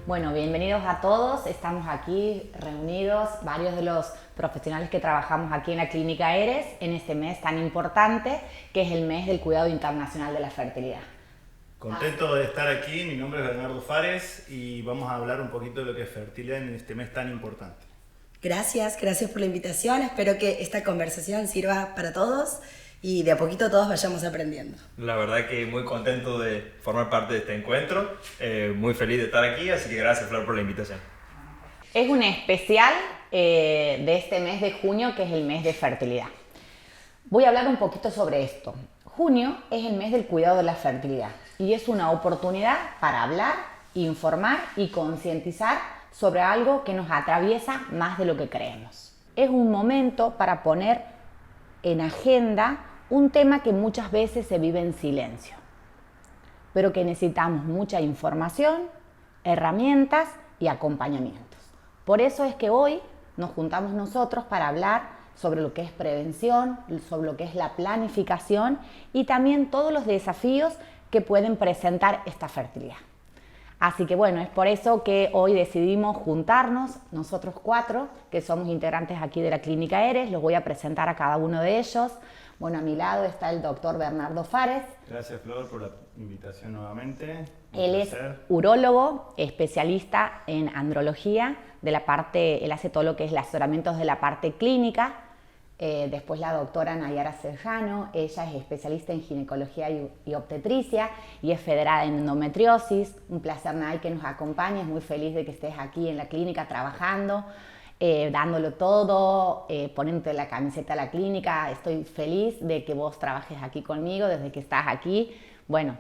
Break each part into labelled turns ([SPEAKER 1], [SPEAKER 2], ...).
[SPEAKER 1] Bueno, bienvenidos a todos. Estamos aquí reunidos, varios de los profesionales que trabajamos aquí en la Clínica Eres, en este mes tan importante que es el mes del cuidado internacional de la fertilidad.
[SPEAKER 2] Contento de estar aquí, mi nombre es Bernardo Fares y vamos a hablar un poquito de lo que es fertilidad en este mes tan importante.
[SPEAKER 3] Gracias por la invitación. Espero que esta conversación sirva para todos y de a poquito todos vayamos aprendiendo.
[SPEAKER 4] La verdad que muy contento de formar parte de este encuentro, muy feliz de estar aquí, así que gracias Flor por la invitación.
[SPEAKER 1] Es un especial de este mes de junio, que es el mes de fertilidad. Voy a hablar un poquito sobre esto. Junio es el mes del cuidado de la fertilidad y es una oportunidad para hablar, informar y concientizar sobre algo que nos atraviesa más de lo que creemos. Es un momento para poner en agenda un tema que muchas veces se vive en silencio, pero que necesitamos mucha información, herramientas y acompañamientos. Por eso es que hoy nos juntamos nosotros para hablar sobre lo que es prevención, sobre lo que es la planificación y también todos los desafíos que pueden presentar esta fertilidad. Así que bueno, es por eso que hoy decidimos juntarnos, nosotros 4, que somos integrantes aquí de la Clínica Eres. Los voy a presentar a cada uno de ellos. Bueno, a mi lado está el doctor Bernardo Fares.
[SPEAKER 2] Gracias Flor por la invitación nuevamente.
[SPEAKER 1] Él es urólogo, especialista en andrología, él hace todo lo que es los asesoramientos de la parte clínica. Después la doctora Nayara Serrano, ella es especialista en ginecología y obstetricia y es federada en endometriosis. Un placer, Nay, que nos acompañes, muy feliz de que estés aquí en la clínica trabajando, dándolo todo, poniéndote la camiseta a la clínica. Estoy feliz de que vos trabajes aquí conmigo desde que estás aquí. Bueno,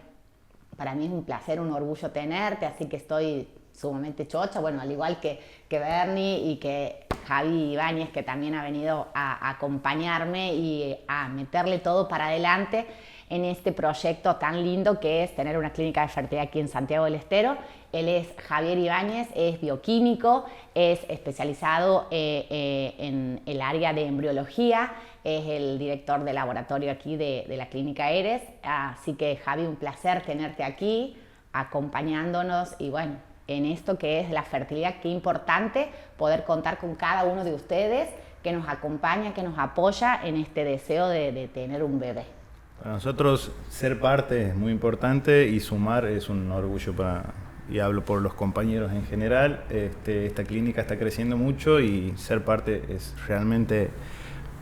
[SPEAKER 1] para mí es un placer, un orgullo tenerte, así que estoy sumamente chocha, bueno, al igual que Bernie y que Javi Ibáñez, que también ha venido a acompañarme y a meterle todo para adelante en este proyecto tan lindo que es tener una clínica de fertilidad aquí en Santiago del Estero. Él es Javier Ibáñez, es bioquímico, es especializado en el área de embriología, es el director de laboratorio aquí de la Clínica Eres. Así que Javi, un placer tenerte aquí acompañándonos y bueno, en esto que es la fertilidad. Qué importante poder contar con cada uno de ustedes que nos acompaña, que nos apoya en este deseo de tener un bebé.
[SPEAKER 2] Para nosotros ser parte es muy importante y sumar es un orgullo y hablo por los compañeros en general. Esta clínica está creciendo mucho y ser parte es realmente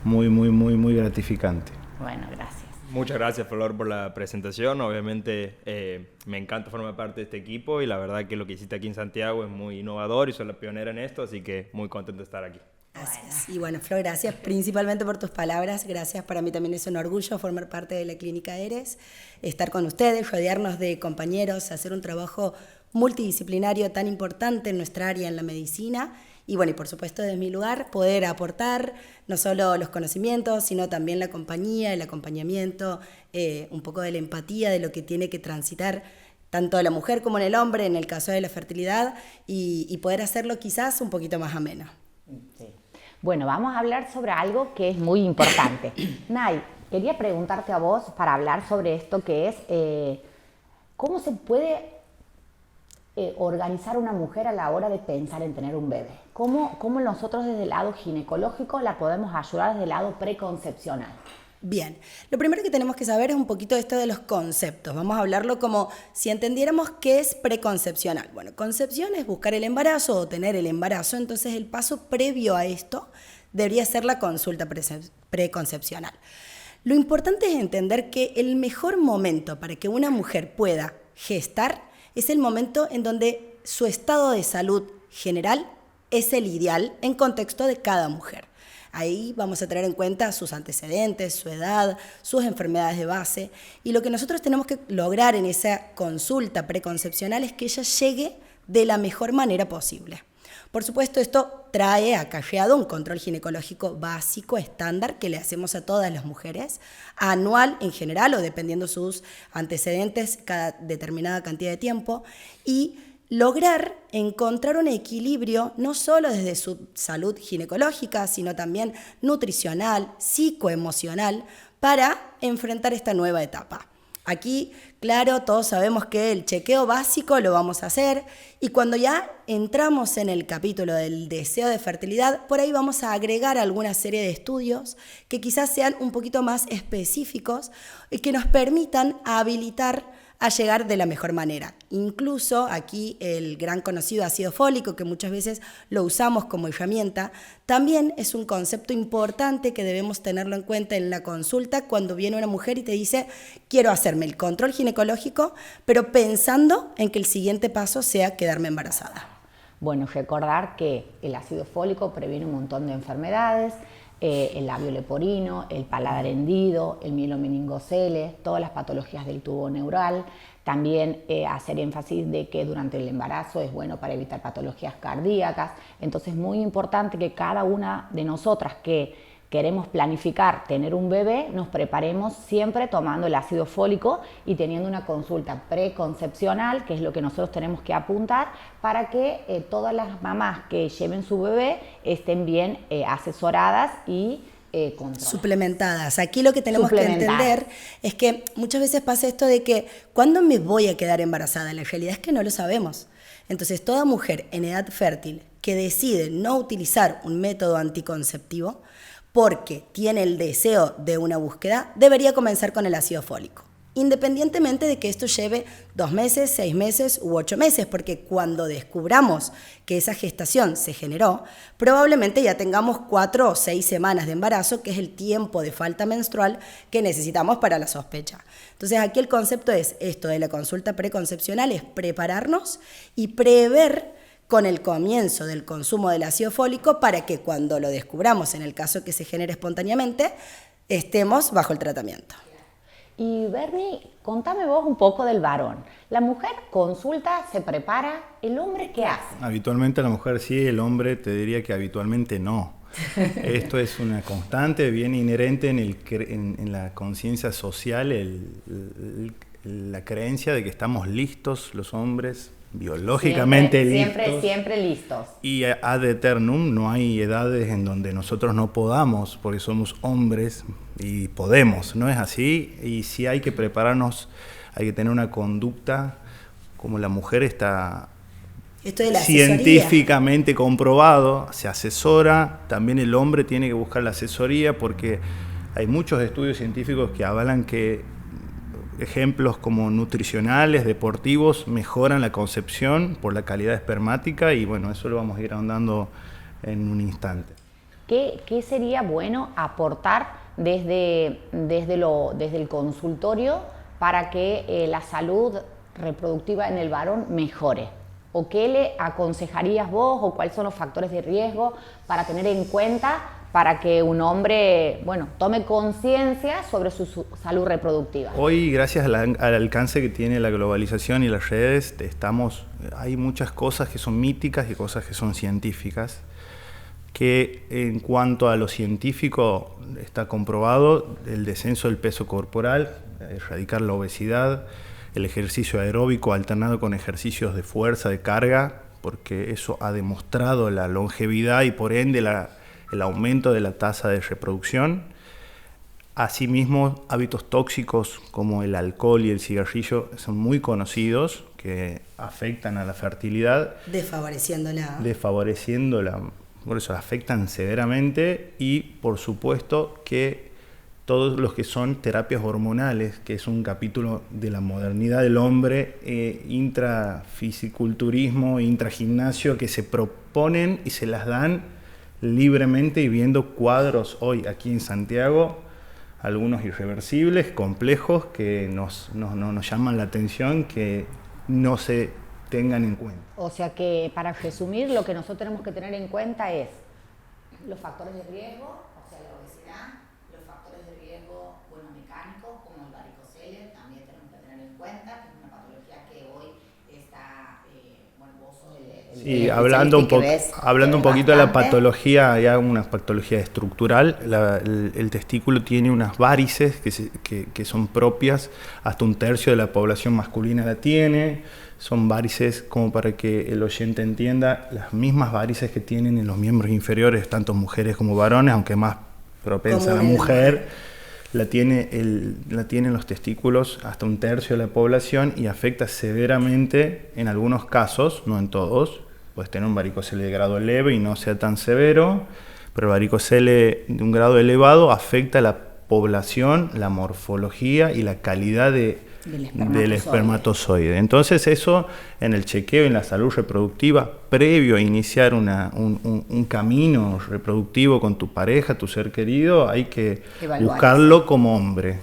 [SPEAKER 2] muy gratificante.
[SPEAKER 1] Bueno, gracias.
[SPEAKER 4] Muchas gracias Flor por la presentación, obviamente me encanta formar parte de este equipo y la verdad que lo que hiciste aquí en Santiago es muy innovador y sos la pionera en esto, así que muy contento de estar aquí.
[SPEAKER 3] Gracias. Y bueno, Flor, gracias principalmente por tus palabras. Gracias, para mí también es un orgullo formar parte de la Clínica Eres, estar con ustedes, rodearnos de compañeros, hacer un trabajo multidisciplinario tan importante en nuestra área en la medicina. Y bueno, y por supuesto desde mi lugar poder aportar no solo los conocimientos, sino también la compañía, el acompañamiento, un poco de la empatía de lo que tiene que transitar tanto la mujer como en el hombre en el caso de la fertilidad y poder hacerlo quizás un poquito más ameno.
[SPEAKER 1] Sí. Bueno, vamos a hablar sobre algo que es muy importante. Nay, quería preguntarte a vos para hablar sobre esto que es cómo se puede organizar una mujer a la hora de pensar en tener un bebé. ¿Cómo nosotros desde el lado ginecológico la podemos ayudar desde el lado preconcepcional?
[SPEAKER 3] Bien, lo primero que tenemos que saber es un poquito esto de los conceptos. Vamos a hablarlo como si entendiéramos qué es preconcepcional. Bueno, concepción es buscar el embarazo o tener el embarazo, entonces el paso previo a esto debería ser la consulta preconcepcional. Lo importante es entender que el mejor momento para que una mujer pueda gestar es el momento en donde su estado de salud general es el ideal en contexto de cada mujer. Ahí vamos a tener en cuenta sus antecedentes, su edad, sus enfermedades de base. Y lo que nosotros tenemos que lograr en esa consulta preconcepcional es que ella llegue de la mejor manera posible. Por supuesto, esto trae acarreado un control ginecológico básico, estándar, que le hacemos a todas las mujeres, anual en general o dependiendo sus antecedentes cada determinada cantidad de tiempo, y lograr encontrar un equilibrio no solo desde su salud ginecológica, sino también nutricional, psicoemocional, para enfrentar esta nueva etapa. Aquí, claro, todos sabemos que el chequeo básico lo vamos a hacer y cuando ya entramos en el capítulo del deseo de fertilidad, por ahí vamos a agregar alguna serie de estudios que quizás sean un poquito más específicos y que nos permitan habilitar a llegar de la mejor manera. Incluso aquí el gran conocido ácido fólico, que muchas veces lo usamos como herramienta, también es un concepto importante que debemos tenerlo en cuenta en la consulta cuando viene una mujer y te dice, quiero hacerme el control ginecológico, pero pensando en que el siguiente paso sea quedarme embarazada.
[SPEAKER 1] Bueno, recordar que el ácido fólico previene un montón de enfermedades, el labio leporino, el paladar hendido, el mielomeningocele, todas las patologías del tubo neural. También hacer énfasis de que durante el embarazo es bueno para evitar patologías cardíacas. Entonces es muy importante que cada una de nosotras que queremos planificar tener un bebé, nos preparemos siempre tomando el ácido fólico y teniendo una consulta preconcepcional, que es lo que nosotros tenemos que apuntar, para que todas las mamás que lleven su bebé estén bien asesoradas y controladas.
[SPEAKER 3] Suplementadas. Aquí lo que tenemos que entender es que muchas veces pasa esto de que ¿cuándo me voy a quedar embarazada? La realidad es que no lo sabemos. Entonces toda mujer en edad fértil que decide no utilizar un método anticonceptivo porque tiene el deseo de una búsqueda, debería comenzar con el ácido fólico. Independientemente de que esto lleve 2 meses, 6 meses u 8 meses, porque cuando descubramos que esa gestación se generó, probablemente ya tengamos 4 o 6 semanas de embarazo, que es el tiempo de falta menstrual que necesitamos para la sospecha. Entonces aquí el concepto es esto de la consulta preconcepcional, es prepararnos y prever con el comienzo del consumo del ácido fólico para que cuando lo descubramos, en el caso que se genere espontáneamente, estemos bajo el tratamiento.
[SPEAKER 1] Y Bernie, contame vos un poco del varón. La mujer consulta, se prepara, ¿el hombre qué hace?
[SPEAKER 2] Habitualmente la mujer sí, el hombre te diría que habitualmente no. Esto es una constante, bien inherente en la conciencia social, la creencia de que estamos listos los hombres, biológicamente listos.
[SPEAKER 1] Siempre listos.
[SPEAKER 2] Y ad eternum, no hay edades en donde nosotros no podamos, porque somos hombres y podemos, ¿no es así? Y si hay que prepararnos, hay que tener una conducta como la mujer está científicamente comprobado, se asesora, también el hombre tiene que buscar la asesoría porque hay muchos estudios científicos que avalan que ejemplos como nutricionales, deportivos, mejoran la concepción por la calidad espermática y bueno, eso lo vamos a ir ahondando en un instante.
[SPEAKER 1] ¿Qué sería bueno aportar desde el consultorio para que la salud reproductiva en el varón mejore? ¿O qué le aconsejarías vos o cuáles son los factores de riesgo para tener en cuenta para que un hombre, tome conciencia sobre su salud reproductiva?
[SPEAKER 2] Hoy, gracias al alcance que tiene la globalización y las redes, hay muchas cosas que son míticas y cosas que son científicas, que en cuanto a lo científico está comprobado el descenso del peso corporal, erradicar la obesidad, el ejercicio aeróbico alternado con ejercicios de fuerza, de carga, porque eso ha demostrado la longevidad y por ende el aumento de la tasa de reproducción. Asimismo, hábitos tóxicos como el alcohol y el cigarrillo son muy conocidos, que afectan a la fertilidad. Desfavoreciéndola. Por eso afectan severamente y, por supuesto, que todos los que son terapias hormonales, que es un capítulo de la modernidad del hombre, intrafisiculturismo, intragimnasio, que se proponen y se las dan libremente y viendo cuadros hoy aquí en Santiago, algunos irreversibles, complejos, que nos llaman la atención, que no se tengan en cuenta.
[SPEAKER 1] O sea que, para resumir, lo que nosotros tenemos que tener en cuenta es los factores de riesgo, o sea, la obesidad, los factores de riesgo mecánicos, como el varicocele, también tenemos que tener en cuenta, que es una patología que hoy está, vos sos
[SPEAKER 2] Sí, hablando un poquito de la patología, hay una patología estructural. El testículo tiene unas varices que son propias, hasta 1/3 de la población masculina la tiene. Son varices, como para que el oyente entienda, las mismas varices que tienen en los miembros inferiores, tanto mujeres como varones, aunque más propensa a la mujer. la tienen los testículos hasta un tercio de la población y afecta severamente en algunos casos, no en todos. Puedes tener un varicocele de grado leve y no sea tan severo, pero el varicocele de un grado elevado afecta a la población, la morfología y la calidad del espermatozoide. Entonces eso en el chequeo, en la salud reproductiva, previo a iniciar un camino reproductivo con tu pareja, tu ser querido, hay que buscarlo como hombre.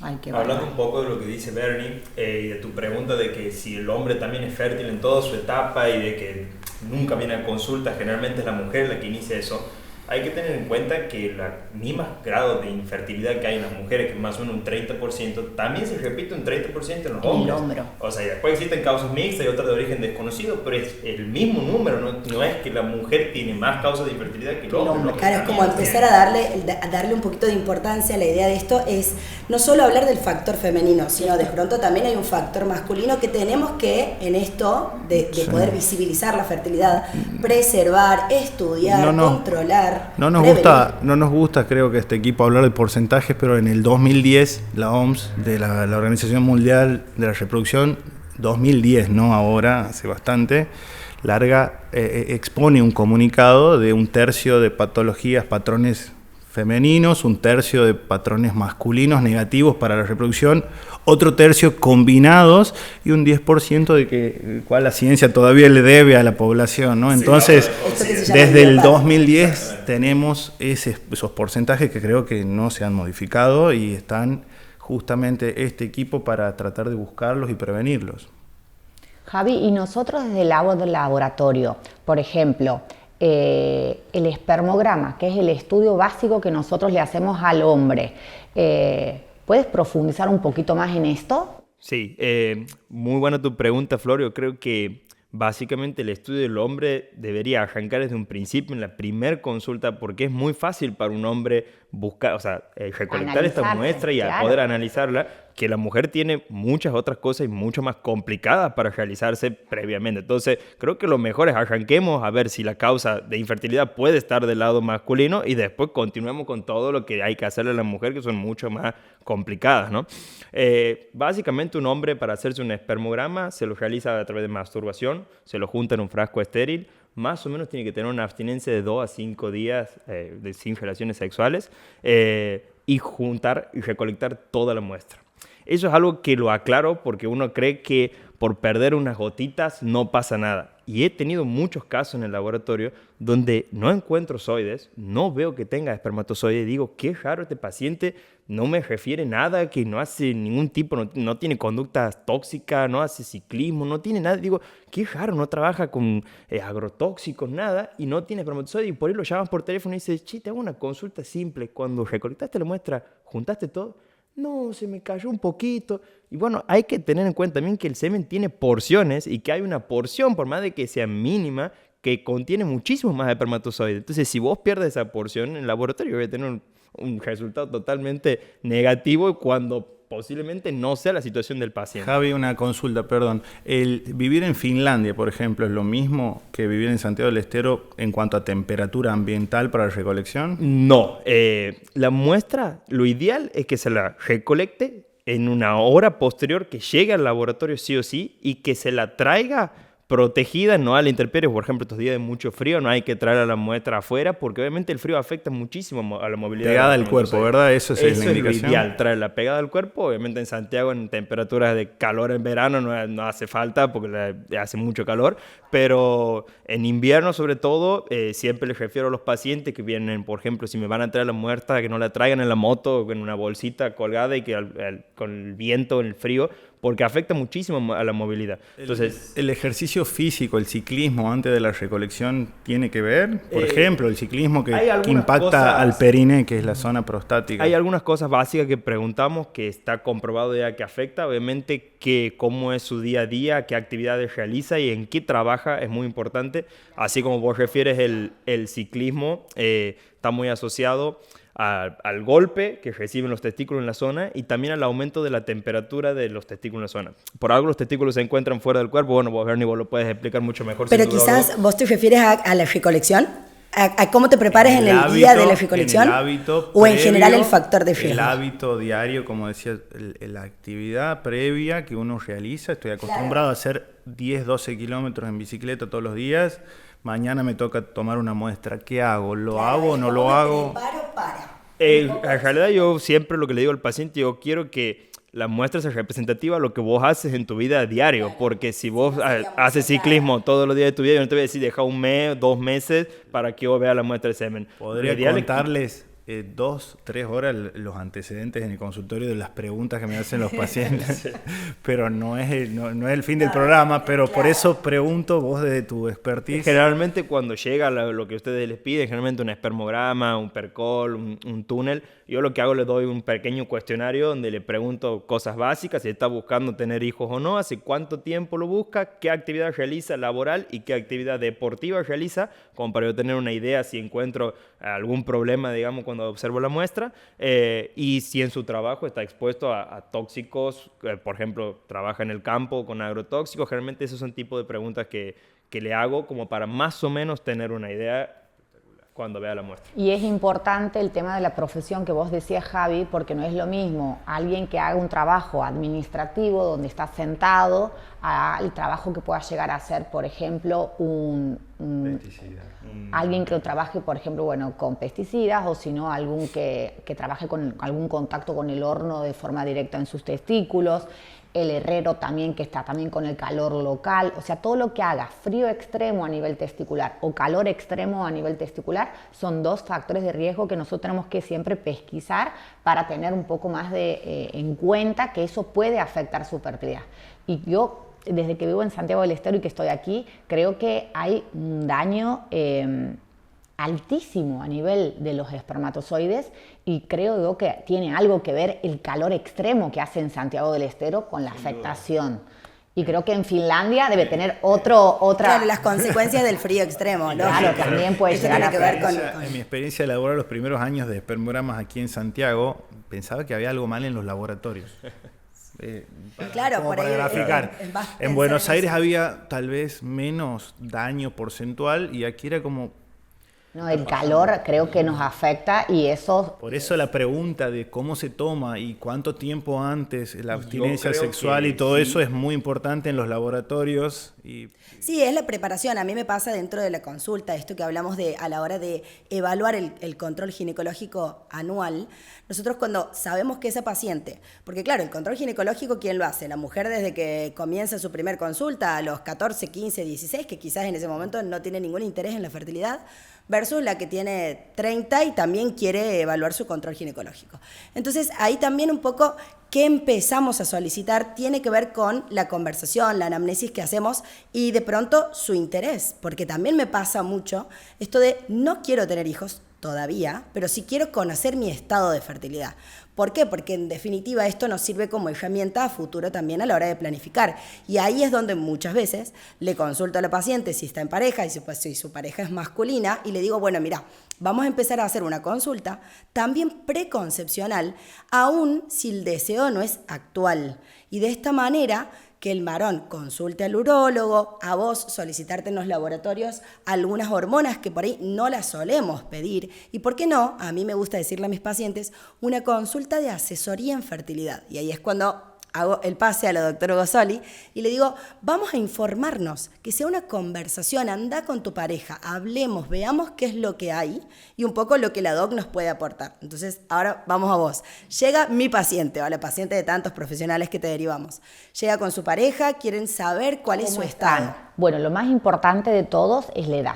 [SPEAKER 4] Hablando un poco de lo que dice Bernie y de tu pregunta de que si el hombre también es fértil en toda su etapa y de que nunca viene a consulta, generalmente es la mujer la que inicia eso. Hay que tener en cuenta que el mismo grado de infertilidad que hay en las mujeres, que es más o menos un 30%, también se repite un 30% en los hombres. O sea, después existen causas mixtas y otras de origen desconocido, pero es el mismo número, no es que la mujer tiene más causas de infertilidad que el hombre.
[SPEAKER 3] Claro, es como empezar a darle un poquito de importancia a la idea de esto, es no solo hablar del factor femenino, sino de pronto también hay un factor masculino que tenemos que, en esto de poder visibilizar la fertilidad, preservar, estudiar, controlar.
[SPEAKER 2] No nos gusta, creo que este equipo, hablar de porcentajes, pero en el 2010 la OMS, de la Organización Mundial de la Reproducción, 2010, no ahora, hace bastante, expone un comunicado de un tercio de patologías, patrones femeninos, un tercio de patrones masculinos negativos para la reproducción, otro tercio combinados y un 10% de que cual la ciencia todavía le debe a la población, ¿no? Entonces, desde el 2010 tenemos esos porcentajes que creo que no se han modificado y están justamente este equipo para tratar de buscarlos y prevenirlos.
[SPEAKER 1] Javi, y nosotros desde el lado del laboratorio, por ejemplo, el espermograma, que es el estudio básico que nosotros le hacemos al hombre. ¿Puedes profundizar un poquito más en esto?
[SPEAKER 4] Sí, muy buena tu pregunta, Flor. Yo creo que básicamente el estudio del hombre debería arrancar desde un principio, en la primer consulta, porque es muy fácil para un hombre buscar, recolectar esta muestra y poder analizarla, que la mujer tiene muchas otras cosas y mucho más complicadas para realizarse previamente. Entonces, creo que lo mejor es arranquemos a ver si la causa de infertilidad puede estar del lado masculino y después continuemos con todo lo que hay que hacerle a la mujer, que son mucho más complicadas, ¿no? Básicamente, un hombre para hacerse un espermograma se lo realiza a través de masturbación, se lo junta en un frasco estéril, más o menos tiene que tener una abstinencia de 2 a 5 días sin relaciones sexuales y juntar y recolectar toda la muestra. Eso es algo que lo aclaro porque uno cree que por perder unas gotitas no pasa nada. Y he tenido muchos casos en el laboratorio donde no encuentro zoides, no veo que tenga espermatozoides, digo, qué raro este paciente, no me refiere nada, que no hace ningún tipo, no tiene conductas tóxicas, no hace ciclismo, no tiene nada, digo, qué raro, no trabaja con agrotóxicos, nada, y no tiene espermatozoides, y por ahí lo llaman por teléfono y dices, che, te hago una consulta simple, cuando recolectaste la muestra, ¿juntaste todo? No, se me cayó un poquito. Y bueno, hay que tener en cuenta también que el semen tiene porciones y que hay una porción, por más de que sea mínima, que contiene muchísimos más espermatozoides. Entonces, si vos pierdes esa porción en el laboratorio, voy a tener un resultado totalmente negativo cuando posiblemente no sea la situación del paciente.
[SPEAKER 2] Javi, una consulta, perdón. ¿El vivir en Finlandia, por ejemplo, es lo mismo que vivir en Santiago del Estero en cuanto a temperatura ambiental para la recolección?
[SPEAKER 4] No. La muestra, lo ideal es que se la recolecte en una hora posterior, que llegue al laboratorio sí o sí y que se la traiga protegida, no a la intemperie. Por ejemplo, estos días de mucho frío no hay que traer a la muestra afuera porque obviamente el frío afecta muchísimo a la movilidad.
[SPEAKER 2] Pegada al cuerpo, ¿verdad? Eso es la indicación.
[SPEAKER 4] Lo ideal, traerla pegada al cuerpo. Obviamente en Santiago en temperaturas de calor en verano no hace falta porque hace mucho calor, pero en invierno sobre todo siempre les refiero a los pacientes que vienen, por ejemplo, si me van a traer la muestra, que no la traigan en la moto en una bolsita colgada y que con el viento, el frío, porque afecta muchísimo a la movilidad. Entonces,
[SPEAKER 2] ¿El ejercicio físico, el ciclismo antes de la recolección tiene que ver? Por ejemplo, el ciclismo que impacta al perine, que es la zona prostática.
[SPEAKER 4] Hay algunas cosas básicas que preguntamos que está comprobado ya que afecta. Obviamente, cómo es su día a día, qué actividades realiza y en qué trabaja es muy importante. Así como vos refieres, el ciclismo está muy asociado al golpe que reciben los testículos en la zona y también al aumento de la temperatura de los testículos en la zona. Por algo los testículos se encuentran fuera del cuerpo. Bueno, vos, Bernie, vos lo puedes explicar mucho mejor.
[SPEAKER 3] Pero quizás vos te refieres a la recolección. a cómo te prepares en el día de la ejecución?
[SPEAKER 2] En el hábito
[SPEAKER 3] o en
[SPEAKER 2] previo,
[SPEAKER 3] general el factor de riesgo.
[SPEAKER 2] El hábito diario, como decía, la actividad previa que uno realiza. Estoy acostumbrado a hacer 10, 12 kilómetros en bicicleta todos los días. Mañana me toca tomar una muestra. ¿Qué hago? ¿Lo hago o no lo hago?
[SPEAKER 4] En realidad yo siempre lo que le digo al paciente, yo quiero que la muestra sea representativa a lo que vos haces en tu vida a diario, porque si vos haces ciclismo todos los días de tu vida, yo no te voy a decir deja un mes, 2 meses para que vos veas la muestra de semen.
[SPEAKER 2] Podría contarles 2, 3 horas los antecedentes en el consultorio de las preguntas que me hacen los pacientes, pero no es el fin del programa, pero por eso pregunto vos desde tu expertise.
[SPEAKER 4] Generalmente cuando llega lo que ustedes les piden, generalmente un espermograma, un percol, un túnel, yo lo que hago le doy un pequeño cuestionario donde le pregunto cosas básicas, si está buscando tener hijos o no, hace cuánto tiempo lo busca, qué actividad realiza laboral y qué actividad deportiva realiza, como para yo tener una idea si encuentro algún problema, digamos, cuando observo la muestra, y si en su trabajo está expuesto a tóxicos, por ejemplo, trabaja en el campo con agrotóxicos, generalmente esos son tipos de preguntas que le hago como para más o menos tener una idea cuando vea la muestra.
[SPEAKER 1] Y es importante el tema de la profesión que vos decías, Javi, porque no es lo mismo alguien que haga un trabajo administrativo donde está sentado al trabajo que pueda llegar a hacer, por ejemplo, alguien que trabaje, por ejemplo, con pesticidas, o si no, algún que trabaje con algún contacto con el horno de forma directa en sus testículos. El herrero también, que está también con el calor local, o sea, todo lo que haga frío extremo a nivel testicular o calor extremo a nivel testicular son 2 factores de riesgo que nosotros tenemos que siempre pesquisar para tener un poco más en cuenta que eso puede afectar su fertilidad. Y yo, desde que vivo en Santiago del Estero y que estoy aquí, creo que hay un daño altísimo a nivel de los espermatozoides, y creo yo que tiene algo que ver el calor extremo que hace en Santiago del Estero con la afectación. Y creo que en Finlandia debe tener otra...
[SPEAKER 3] Claro, las consecuencias del frío extremo, ¿no?
[SPEAKER 1] Claro, también puede llegar a ver con...
[SPEAKER 2] En mi experiencia laboral, los primeros años de espermogramas aquí en Santiago, pensaba que había algo mal en los laboratorios.
[SPEAKER 3] Claro, por
[SPEAKER 2] para
[SPEAKER 3] ahí
[SPEAKER 2] graficar. En Buenos Aires había tal vez menos daño porcentual y aquí era como...
[SPEAKER 1] No, el calor creo que nos afecta y eso...
[SPEAKER 2] Por eso la pregunta de cómo se toma y cuánto tiempo antes la abstinencia sexual y todo eso es muy importante en los laboratorios.
[SPEAKER 3] Sí, es la preparación. A mí me pasa dentro de la consulta, esto que hablamos de a la hora de evaluar el control ginecológico anual. Nosotros cuando sabemos que esa paciente, porque claro, el control ginecológico, ¿quién lo hace? La mujer desde que comienza su primer consulta a los 14, 15, 16, que quizás en ese momento no tiene ningún interés en la fertilidad, versus la que tiene 30 y también quiere evaluar su control ginecológico. Entonces, ahí también un poco qué empezamos a solicitar tiene que ver con la conversación, la anamnesis que hacemos y de pronto su interés, porque también me pasa mucho esto de no quiero tener hijos todavía, pero sí quiero conocer mi estado de fertilidad. ¿Por qué? Porque en definitiva esto nos sirve como herramienta a futuro también a la hora de planificar. Y ahí es donde muchas veces le consulto a la paciente si está en pareja y si su pareja es masculina y le digo, bueno, mira, vamos a empezar a hacer una consulta también preconcepcional, aun si el deseo no es actual. Y de esta manera que el varón consulte al urólogo, a vos solicitarte en los laboratorios algunas hormonas que por ahí no las solemos pedir. Y por qué no, a mí me gusta decirle a mis pacientes, una consulta de asesoría en fertilidad. Y ahí es cuando hago el pase a la doctora Gosoli y le digo, vamos a informarnos, que sea una conversación, anda con tu pareja, hablemos, veamos qué es lo que hay y un poco lo que la doc nos puede aportar. Entonces, ahora vamos a vos. Llega mi paciente, o la paciente de tantos profesionales que te derivamos. Llega con su pareja, quieren saber cuál es su estado.
[SPEAKER 1] Bueno, lo más importante de todos es la edad.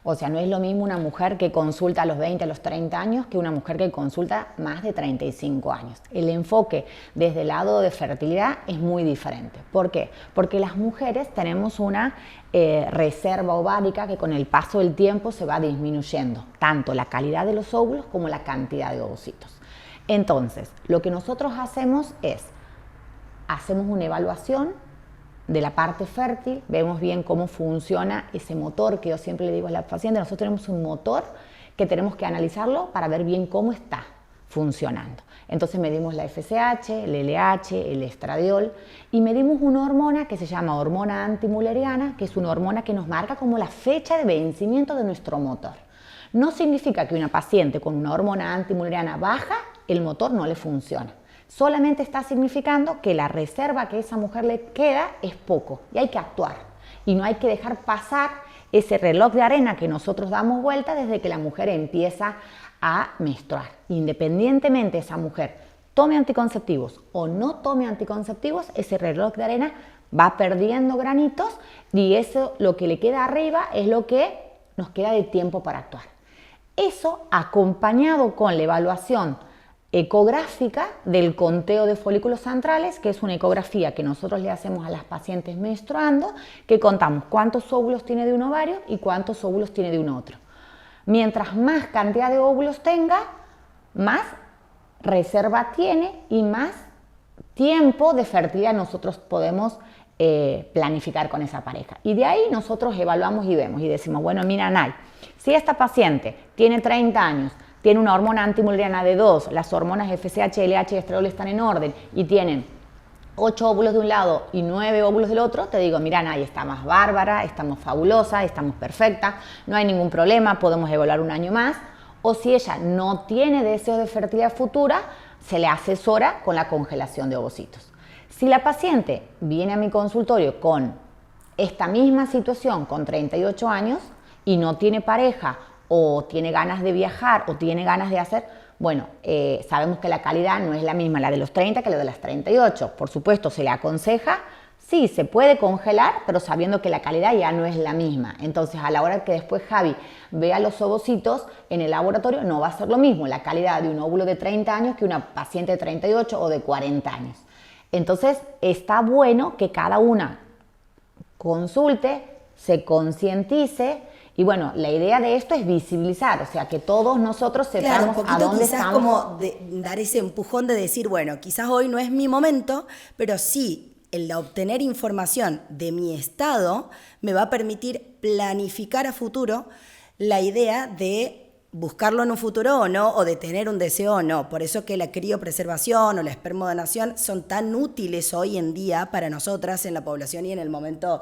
[SPEAKER 1] O sea, no es lo mismo una mujer que consulta a los 20, a los 30 años que una mujer que consulta más de 35 años. El enfoque desde el lado de fertilidad es muy diferente. ¿Por qué? Porque las mujeres tenemos una reserva ovárica que con el paso del tiempo se va disminuyendo, tanto la calidad de los óvulos como la cantidad de ovocitos. Entonces, lo que nosotros hacemos es, hacemos una evaluación de la parte fértil, vemos bien cómo funciona ese motor que yo siempre le digo a la paciente, nosotros tenemos un motor que tenemos que analizarlo para ver bien cómo está funcionando. Entonces medimos la FSH, el LH, el estradiol y medimos una hormona que se llama hormona antimülleriana, que es una hormona que nos marca como la fecha de vencimiento de nuestro motor. No significa que una paciente con una hormona antimuleriana baja, el motor no le funciona. Solamente está significando que la reserva que a esa mujer le queda es poco y hay que actuar. Y no hay que dejar pasar ese reloj de arena que nosotros damos vuelta desde que la mujer empieza a menstruar. Independientemente esa mujer tome anticonceptivos o no tome anticonceptivos, ese reloj de arena va perdiendo granitos y eso, lo que le queda arriba, es lo que nos queda de tiempo para actuar. Eso acompañado con la evaluación ecográfica del conteo de folículos centrales, que es una ecografía que nosotros le hacemos a las pacientes menstruando, que contamos cuántos óvulos tiene de un ovario y cuántos óvulos tiene de un otro. Mientras más cantidad de óvulos tenga, más reserva tiene y más tiempo de fertilidad nosotros podemos planificar con esa pareja. Y de ahí nosotros evaluamos y vemos y decimos, bueno, mira, Nay, si esta paciente tiene 30 años, tiene una hormona antimuleriana de 2, las hormonas FSH, LH y estradiol están en orden y tienen 8 óvulos de un lado y 9 óvulos del otro, te digo, mira, Nay, está más bárbara, estamos fabulosa, estamos perfecta, no hay ningún problema, podemos evaluar un año más. O si ella no tiene deseos de fertilidad futura, se le asesora con la congelación de ovocitos. Si la paciente viene a mi consultorio con esta misma situación, con 38 años, y no tiene pareja, o tiene ganas de viajar, o tiene ganas de hacer, bueno, sabemos que la calidad no es la misma la de los 30 que la de las 38. Por supuesto, se le aconseja, sí, se puede congelar, pero sabiendo que la calidad ya no es la misma. Entonces, a la hora que después Javi vea los ovocitos en el laboratorio, no va a ser lo mismo la calidad de un óvulo de 30 años que una paciente de 38 o de 40 años. Entonces, está bueno que cada una consulte, se concientice y bueno, la idea de esto es visibilizar, o sea, que todos nosotros sepamos a dónde
[SPEAKER 3] quizás
[SPEAKER 1] estamos.
[SPEAKER 3] Como dar ese empujón de decir, bueno, quizás hoy no es mi momento, pero sí, el obtener información de mi estado me va a permitir planificar a futuro la idea de buscarlo en un futuro o no, o de tener un deseo o no. Por eso que la criopreservación o la espermodonación son tan útiles hoy en día para nosotras en la población y en el momento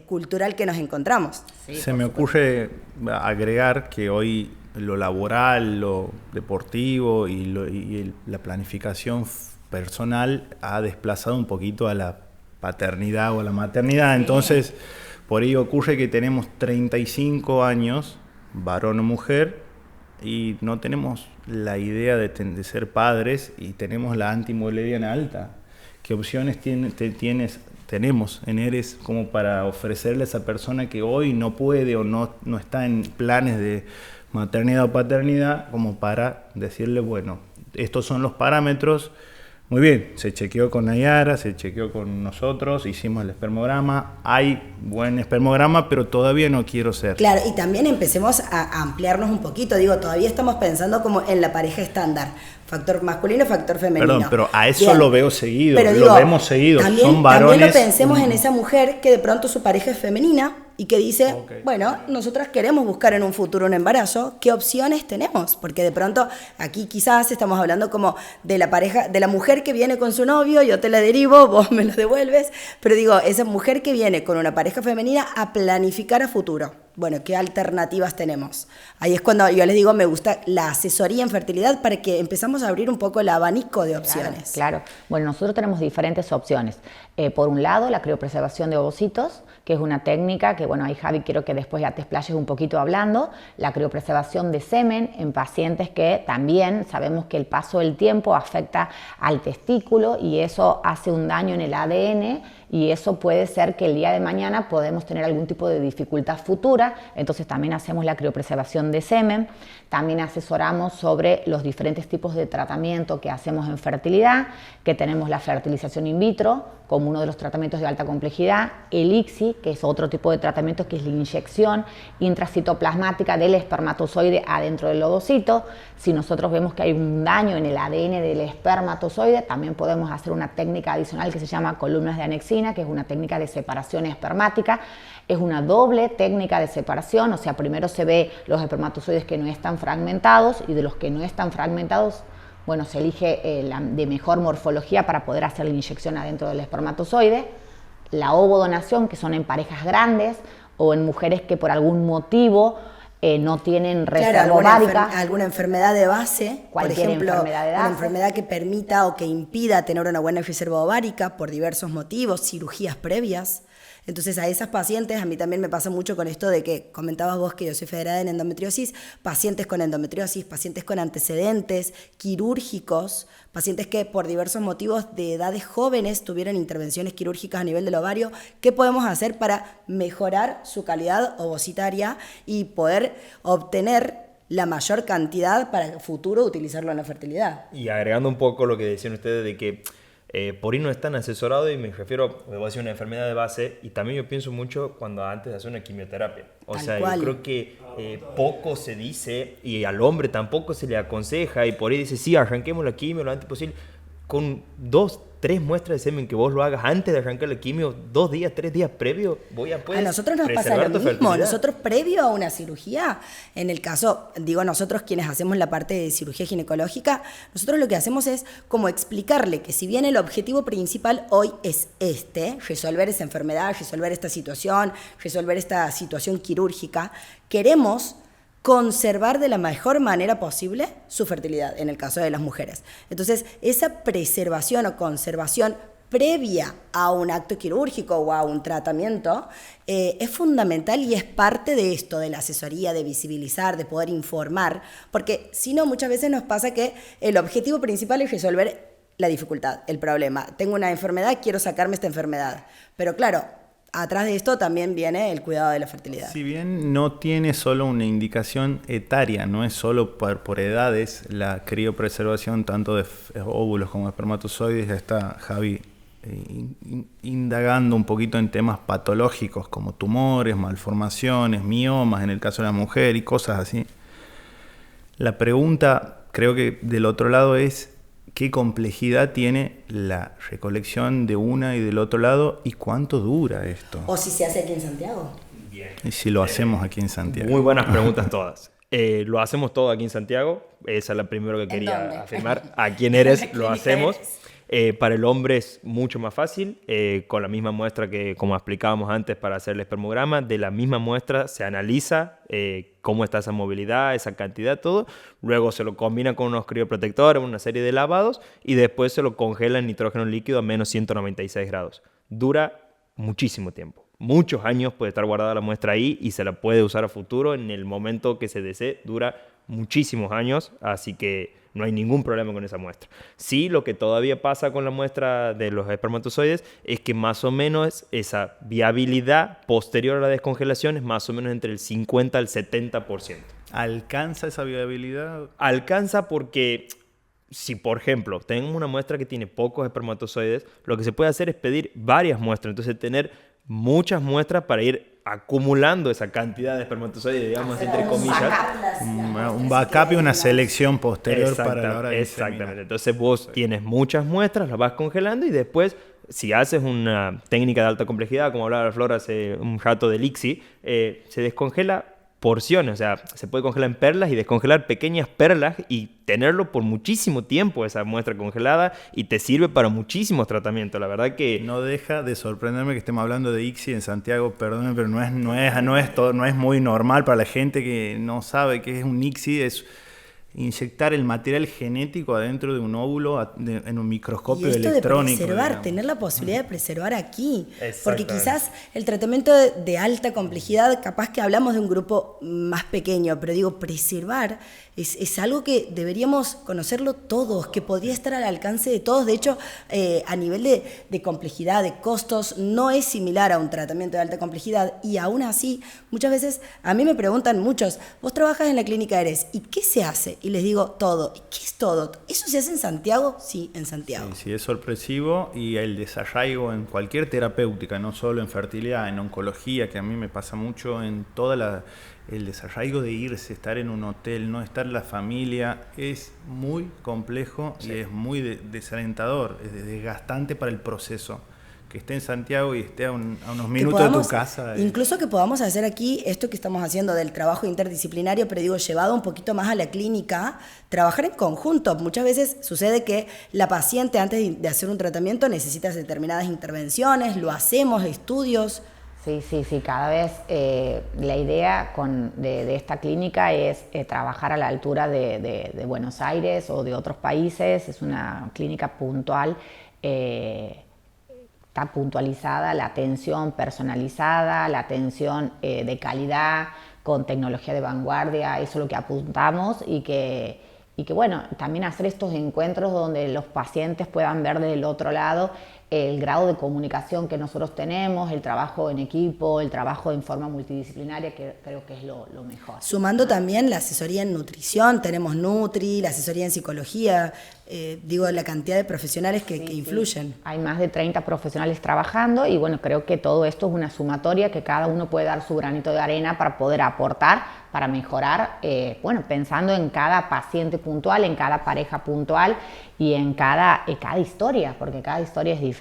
[SPEAKER 3] cultural que nos encontramos.
[SPEAKER 2] Sí, se me ocurre agregar que hoy lo laboral, lo deportivo y la planificación personal ha desplazado un poquito a la paternidad o a la maternidad. Entonces, por ello ocurre que tenemos 35 años, varón o mujer, y no tenemos la idea de ser padres y tenemos la antimuleriana alta. ¿Qué opciones tenemos en ERES como para ofrecerle a esa persona que hoy no puede o no está en planes de maternidad o paternidad, como para decirle, bueno, estos son los parámetros? Muy bien, se chequeó con Nayara, se chequeó con nosotros, hicimos el espermograma, hay buen espermograma, pero todavía no quiero ser.
[SPEAKER 3] Claro, y también empecemos a ampliarnos un poquito, digo, todavía estamos pensando como en la pareja estándar, factor masculino, factor femenino.
[SPEAKER 2] Perdón, pero a eso
[SPEAKER 3] bien,
[SPEAKER 2] lo veo seguido,
[SPEAKER 3] pero
[SPEAKER 2] lo vemos seguido,
[SPEAKER 3] también,
[SPEAKER 2] son varones.
[SPEAKER 3] También lo pensemos en esa mujer que de pronto su pareja es femenina y que dice, bueno, nosotras queremos buscar en un futuro un embarazo, ¿qué opciones tenemos? Porque de pronto aquí quizás estamos hablando como de la pareja, de la mujer que viene con su novio, yo te la derivo, vos me lo devuelves, pero digo, esa mujer que viene con una pareja femenina a planificar a futuro. Bueno, ¿qué alternativas tenemos? Ahí es cuando yo les digo, me gusta la asesoría en fertilidad para que empezamos a abrir un poco el abanico de opciones.
[SPEAKER 1] Claro. Bueno, nosotros tenemos diferentes opciones. Por un lado, la criopreservación de ovocitos, que es una técnica que, bueno, ahí Javi quiero que después ya te explayes un poquito hablando. La criopreservación de semen en pacientes que también sabemos que el paso del tiempo afecta al testículo y eso hace un daño en el ADN y eso puede ser que el día de mañana podemos tener algún tipo de dificultad futura, entonces también hacemos la criopreservación de semen, también asesoramos sobre los diferentes tipos de tratamiento que hacemos en fertilidad, que tenemos la fertilización in vitro como uno de los tratamientos de alta complejidad, el ICSI, que es otro tipo de tratamiento que es la inyección intracitoplasmática del espermatozoide adentro del ovocito. Si nosotros vemos que hay un daño en el ADN del espermatozoide, también podemos hacer una técnica adicional que se llama columnas de anexina, que es una técnica de separación espermática. Es una doble técnica de separación, o sea, primero se ve los espermatozoides que no están fragmentados y de los que no están fragmentados, bueno, se elige la de mejor morfología para poder hacer la inyección adentro del espermatozoide. La ovodonación, que son en parejas grandes o en mujeres que por algún motivo no tienen
[SPEAKER 3] Claro,
[SPEAKER 1] reserva ovárica.
[SPEAKER 3] alguna enfermedad de base, por
[SPEAKER 1] Cualquier
[SPEAKER 3] ejemplo,
[SPEAKER 1] enfermedad de base.
[SPEAKER 3] una enfermedad que permita o que impida tener una buena reserva ovárica por diversos motivos, cirugías previas. Entonces a esas pacientes, a mí también me pasa mucho con esto de que comentabas vos que yo soy federada en endometriosis, pacientes con endometriosis, pacientes con antecedentes quirúrgicos, pacientes que por diversos motivos de edades jóvenes tuvieron intervenciones quirúrgicas a nivel del ovario. ¿Qué podemos hacer para mejorar su calidad ovocitaria y poder obtener la mayor cantidad para el futuro utilizarlo en la fertilidad?
[SPEAKER 4] Y agregando un poco lo que decían ustedes de que por ahí no están asesorados, y me refiero, me voy a decir una enfermedad de base, y también yo pienso mucho cuando antes de hacer una quimioterapia. O
[SPEAKER 3] Tal
[SPEAKER 4] sea,
[SPEAKER 3] cual.
[SPEAKER 4] yo creo que poco se dice, y al hombre tampoco se le aconseja, y por ahí dice, sí, arranquemos la quimio lo antes posible. Con 2, 3 muestras de semen que vos lo hagas antes de arrancar la quimio, 2 días, 3 días previo,
[SPEAKER 3] A nosotros nos pasa lo mismo. Nosotros previo a una cirugía, en el caso, digo nosotros quienes hacemos la parte de cirugía ginecológica, nosotros lo que hacemos es como explicarle que si bien el objetivo principal hoy es resolver esa enfermedad, resolver esta situación quirúrgica, queremos conservar de la mejor manera posible su fertilidad, en el caso de las mujeres. Entonces, esa preservación o conservación previa a un acto quirúrgico o a un tratamiento es fundamental y es parte de esto, de la asesoría, de visibilizar, de poder informar, porque si no, muchas veces nos pasa que el objetivo principal es resolver la dificultad, el problema. Tengo una enfermedad, quiero sacarme esta enfermedad. Pero claro, atrás de esto también viene el cuidado de la fertilidad.
[SPEAKER 2] Si bien no tiene solo una indicación etaria, no es solo por edades la criopreservación tanto de óvulos como de espermatozoides, ya está Javi indagando un poquito en temas patológicos como tumores, malformaciones, miomas en el caso de la mujer y cosas así. La pregunta, creo que del otro lado, es qué complejidad tiene la recolección de una y del otro lado y cuánto dura esto.
[SPEAKER 3] O si se hace aquí en Santiago.
[SPEAKER 4] Bien.
[SPEAKER 2] Y si lo hacemos aquí en Santiago.
[SPEAKER 4] Muy buenas preguntas todas. Lo hacemos todo aquí en Santiago. Esa es la primera que quería afirmar. A quién eres, lo hacemos. Para el hombre es mucho más fácil, con la misma muestra que, como explicábamos antes, para hacer el espermograma, de la misma muestra se analiza cómo está esa movilidad, esa cantidad, todo. Luego se lo combina con unos crioprotectores, una serie de lavados, y después se lo congela en nitrógeno líquido a menos 196 grados. Dura muchísimo tiempo. Muchos años puede estar guardada la muestra ahí y se la puede usar a futuro en el momento que se desee. Dura muchísimos años, así que no hay ningún problema con esa muestra. Sí, lo que todavía pasa con la muestra de los espermatozoides es que más o menos esa viabilidad posterior a la descongelación es más o menos entre el 50 al 70%.
[SPEAKER 2] ¿Alcanza esa viabilidad?
[SPEAKER 4] Alcanza porque si, por ejemplo, tenemos una muestra que tiene pocos espermatozoides, lo que se puede hacer es pedir varias muestras, entonces tener muchas muestras para ir acumulando esa cantidad de espermatozoides, digamos, entre comillas.
[SPEAKER 2] Un backup y una selección posterior para la hora de
[SPEAKER 4] Exactamente.
[SPEAKER 2] inseminar.
[SPEAKER 4] Entonces vos tienes muchas muestras, las vas congelando y después, si haces una técnica de alta complejidad, como hablaba Flor hace un rato del ICSI, se descongela porciones, o sea, se puede congelar en perlas y descongelar pequeñas perlas y tenerlo por muchísimo tiempo esa muestra congelada y te sirve para muchísimos tratamientos. La verdad que
[SPEAKER 2] no deja de sorprenderme que estemos hablando de ICSI en Santiago, perdónenme, pero no es muy normal para la gente que no sabe qué es un ICSI. Es inyectar el material genético adentro de un óvulo en un microscopio electrónico.
[SPEAKER 3] De preservar,
[SPEAKER 2] digamos.
[SPEAKER 3] tener la posibilidad de preservar aquí. Porque
[SPEAKER 4] Exactamente.
[SPEAKER 3] quizás el tratamiento de alta complejidad, capaz que hablamos de un grupo más pequeño, pero digo, preservar es algo que deberíamos conocerlo todos, que podría estar al alcance de todos. De hecho, a nivel de complejidad, de costos, no es similar a un tratamiento de alta complejidad. Y aún así, muchas veces a mí me preguntan muchos, vos trabajas en la clínica ERES, ¿y qué se hace? Y les digo, todo. ¿Y qué es todo? ¿Eso se hace en Santiago? Sí, en Santiago.
[SPEAKER 2] Sí, es sorpresivo, y el desarraigo en cualquier terapéutica, no solo en fertilidad, en oncología, que a mí me pasa mucho, en toda el desarraigo de irse, estar en un hotel, no estar en la familia, es muy complejo. Sí. Y es muy desalentador, es desgastante para el proceso. Que esté en Santiago y esté a unos minutos de tu casa.
[SPEAKER 3] Incluso que podamos hacer aquí esto que estamos haciendo del trabajo interdisciplinario, pero digo, llevado un poquito más a la clínica, trabajar en conjunto. Muchas veces sucede que la paciente antes de hacer un tratamiento necesita determinadas intervenciones, lo hacemos, estudios.
[SPEAKER 1] Sí, sí, sí, cada vez la idea de esta clínica es trabajar a la altura de Buenos Aires o de otros países. Es una clínica puntual, está puntualizada, la atención personalizada, la atención de calidad, con tecnología de vanguardia, eso es lo que apuntamos y que bueno, también hacer estos encuentros donde los pacientes puedan ver del otro lado el grado de comunicación que nosotros tenemos, el trabajo en equipo, el trabajo en forma multidisciplinaria, que creo que es lo mejor.
[SPEAKER 3] Sumando también la asesoría en nutrición, tenemos Nutri, la asesoría en psicología, digo, la cantidad de profesionales que influyen.
[SPEAKER 1] Sí. Hay más de 30 profesionales trabajando y bueno, creo que todo esto es una sumatoria que cada uno puede dar su granito de arena para poder aportar, para mejorar, bueno, pensando en cada paciente puntual, en cada pareja puntual y en cada historia, porque cada historia es diferente.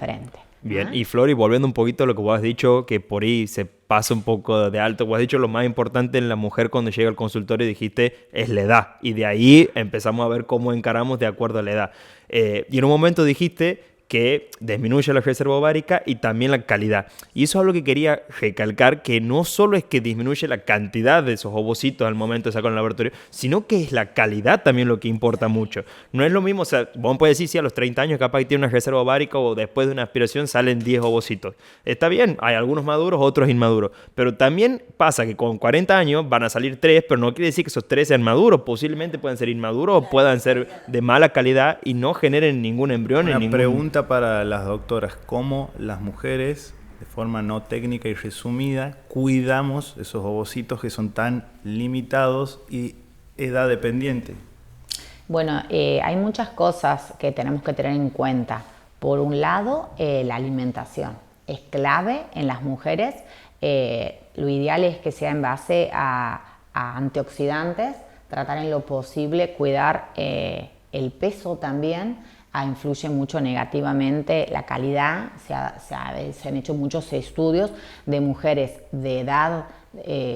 [SPEAKER 4] Bien, y Flori, volviendo un poquito a lo que vos has dicho, que por ahí se pasa un poco de alto, vos has dicho lo más importante en la mujer cuando llega al consultorio, dijiste, es la edad, y de ahí empezamos a ver cómo encaramos de acuerdo a la edad. Y en un momento dijiste que disminuye la reserva ovárica y también la calidad. Y eso es algo que quería recalcar, que no solo es que disminuye la cantidad de esos ovocitos al momento de sacar en el laboratorio, sino que es la calidad también lo que importa mucho. No es lo mismo, o sea, vos podés decir, si a los 30 años capaz que tiene una reserva ovárica o después de una aspiración salen 10 ovocitos. Está bien, hay algunos maduros, otros inmaduros, pero también pasa que con 40 años van a salir 3, pero no quiere decir que esos 3 sean maduros, posiblemente puedan ser inmaduros o puedan ser de mala calidad y no generen ningún embrión.
[SPEAKER 2] Una pregunta para las doctoras: ¿cómo las mujeres, de forma no técnica y resumida, cuidamos esos ovocitos que son tan limitados y edad dependiente?
[SPEAKER 1] Bueno, hay muchas cosas que tenemos que tener en cuenta. Por un lado, la alimentación es clave en las mujeres. Lo ideal es que sea en base a antioxidantes, tratar en lo posible cuidar el peso también. Influye mucho negativamente la calidad. Se han hecho muchos estudios de mujeres de edad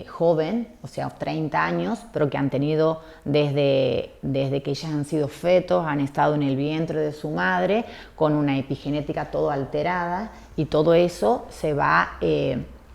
[SPEAKER 1] joven, o sea, 30 años, pero que han tenido desde que ellas han sido fetos, han estado en el vientre de su madre con una epigenética todo alterada, y todo eso se va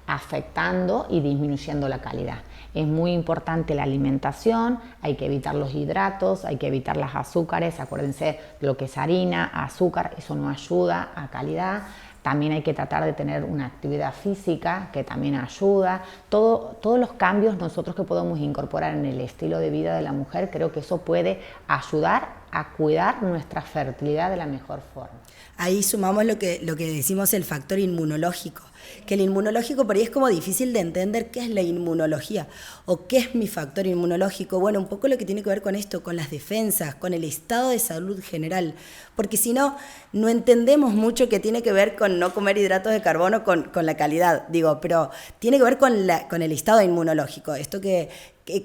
[SPEAKER 1] afectando y disminuyendo la calidad. Es muy importante la alimentación, hay que evitar los hidratos, hay que evitar las azúcares, acuérdense de lo que es harina, azúcar, eso no ayuda a calidad. También hay que tratar de tener una actividad física que también ayuda. Todos los cambios nosotros que podemos incorporar en el estilo de vida de la mujer, creo que eso puede ayudar a cuidar nuestra fertilidad de la mejor forma.
[SPEAKER 3] Ahí sumamos lo que decimos el factor inmunológico, que el inmunológico por ahí es como difícil de entender qué es la inmunología o qué es mi factor inmunológico. Bueno, un poco lo que tiene que ver con esto, con las defensas, con el estado de salud general, porque si no, no entendemos mucho que tiene que ver con no comer hidratos de carbono con la calidad, digo, pero tiene que ver con el estado inmunológico, esto que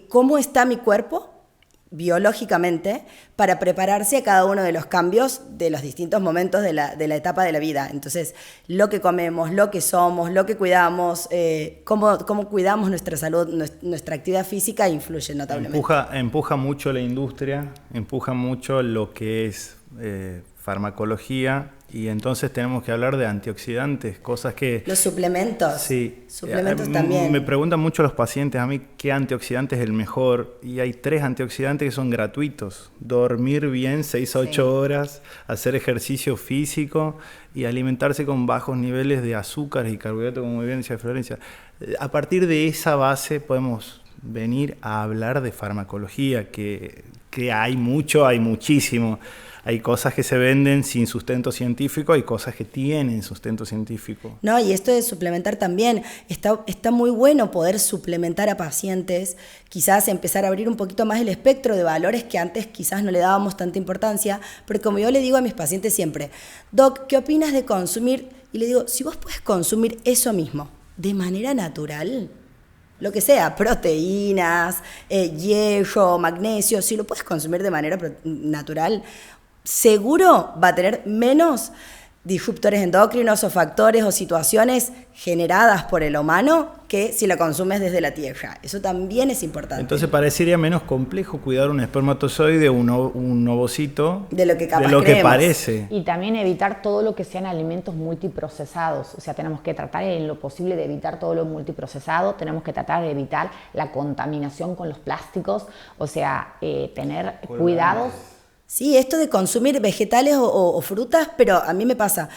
[SPEAKER 3] cómo está mi cuerpo biológicamente para prepararse a cada uno de los cambios de los distintos momentos de la etapa de la vida. Entonces, lo que comemos, lo que somos, lo que cuidamos, cómo cuidamos nuestra salud, nuestra actividad física influye notablemente.
[SPEAKER 2] Empuja mucho la industria, empuja mucho lo que es farmacología, y entonces tenemos que hablar de antioxidantes, cosas que...
[SPEAKER 3] Los suplementos.
[SPEAKER 2] Sí.
[SPEAKER 3] Suplementos también.
[SPEAKER 2] Me preguntan mucho los pacientes a mí qué antioxidante es el mejor, y hay 3 antioxidantes que son gratuitos: dormir bien 6 a 8 horas, hacer ejercicio físico y alimentarse con bajos niveles de azúcares y carbohidratos, como muy bien decía Florencia. A partir de esa base podemos venir a hablar de farmacología, que hay muchísimo. Hay cosas que se venden sin sustento científico, hay cosas que tienen sustento científico.
[SPEAKER 3] No, y esto de suplementar también, está muy bueno poder suplementar a pacientes, quizás empezar a abrir un poquito más el espectro de valores que antes quizás no le dábamos tanta importancia, pero como yo le digo a mis pacientes siempre: Doc, ¿qué opinas de consumir? Y le digo, si vos puedes consumir eso mismo de manera natural, lo que sea, proteínas, hierro, magnesio, si lo puedes consumir de manera natural, seguro va a tener menos disruptores endocrinos o factores o situaciones generadas por el humano que si lo consumes desde la tierra. Eso también es importante.
[SPEAKER 2] Entonces parecería menos complejo cuidar un espermatozoide o un ovocito
[SPEAKER 3] de lo que capaz
[SPEAKER 2] de lo que
[SPEAKER 3] creemos.
[SPEAKER 2] parece.
[SPEAKER 1] Y también evitar todo lo que sean alimentos multiprocesados. O sea, tenemos que tratar en lo posible de evitar todo lo multiprocesado, tenemos que tratar de evitar la contaminación con los plásticos, o sea, tener cuidados.
[SPEAKER 3] Sí, esto de consumir vegetales o frutas, pero a mí me pasa.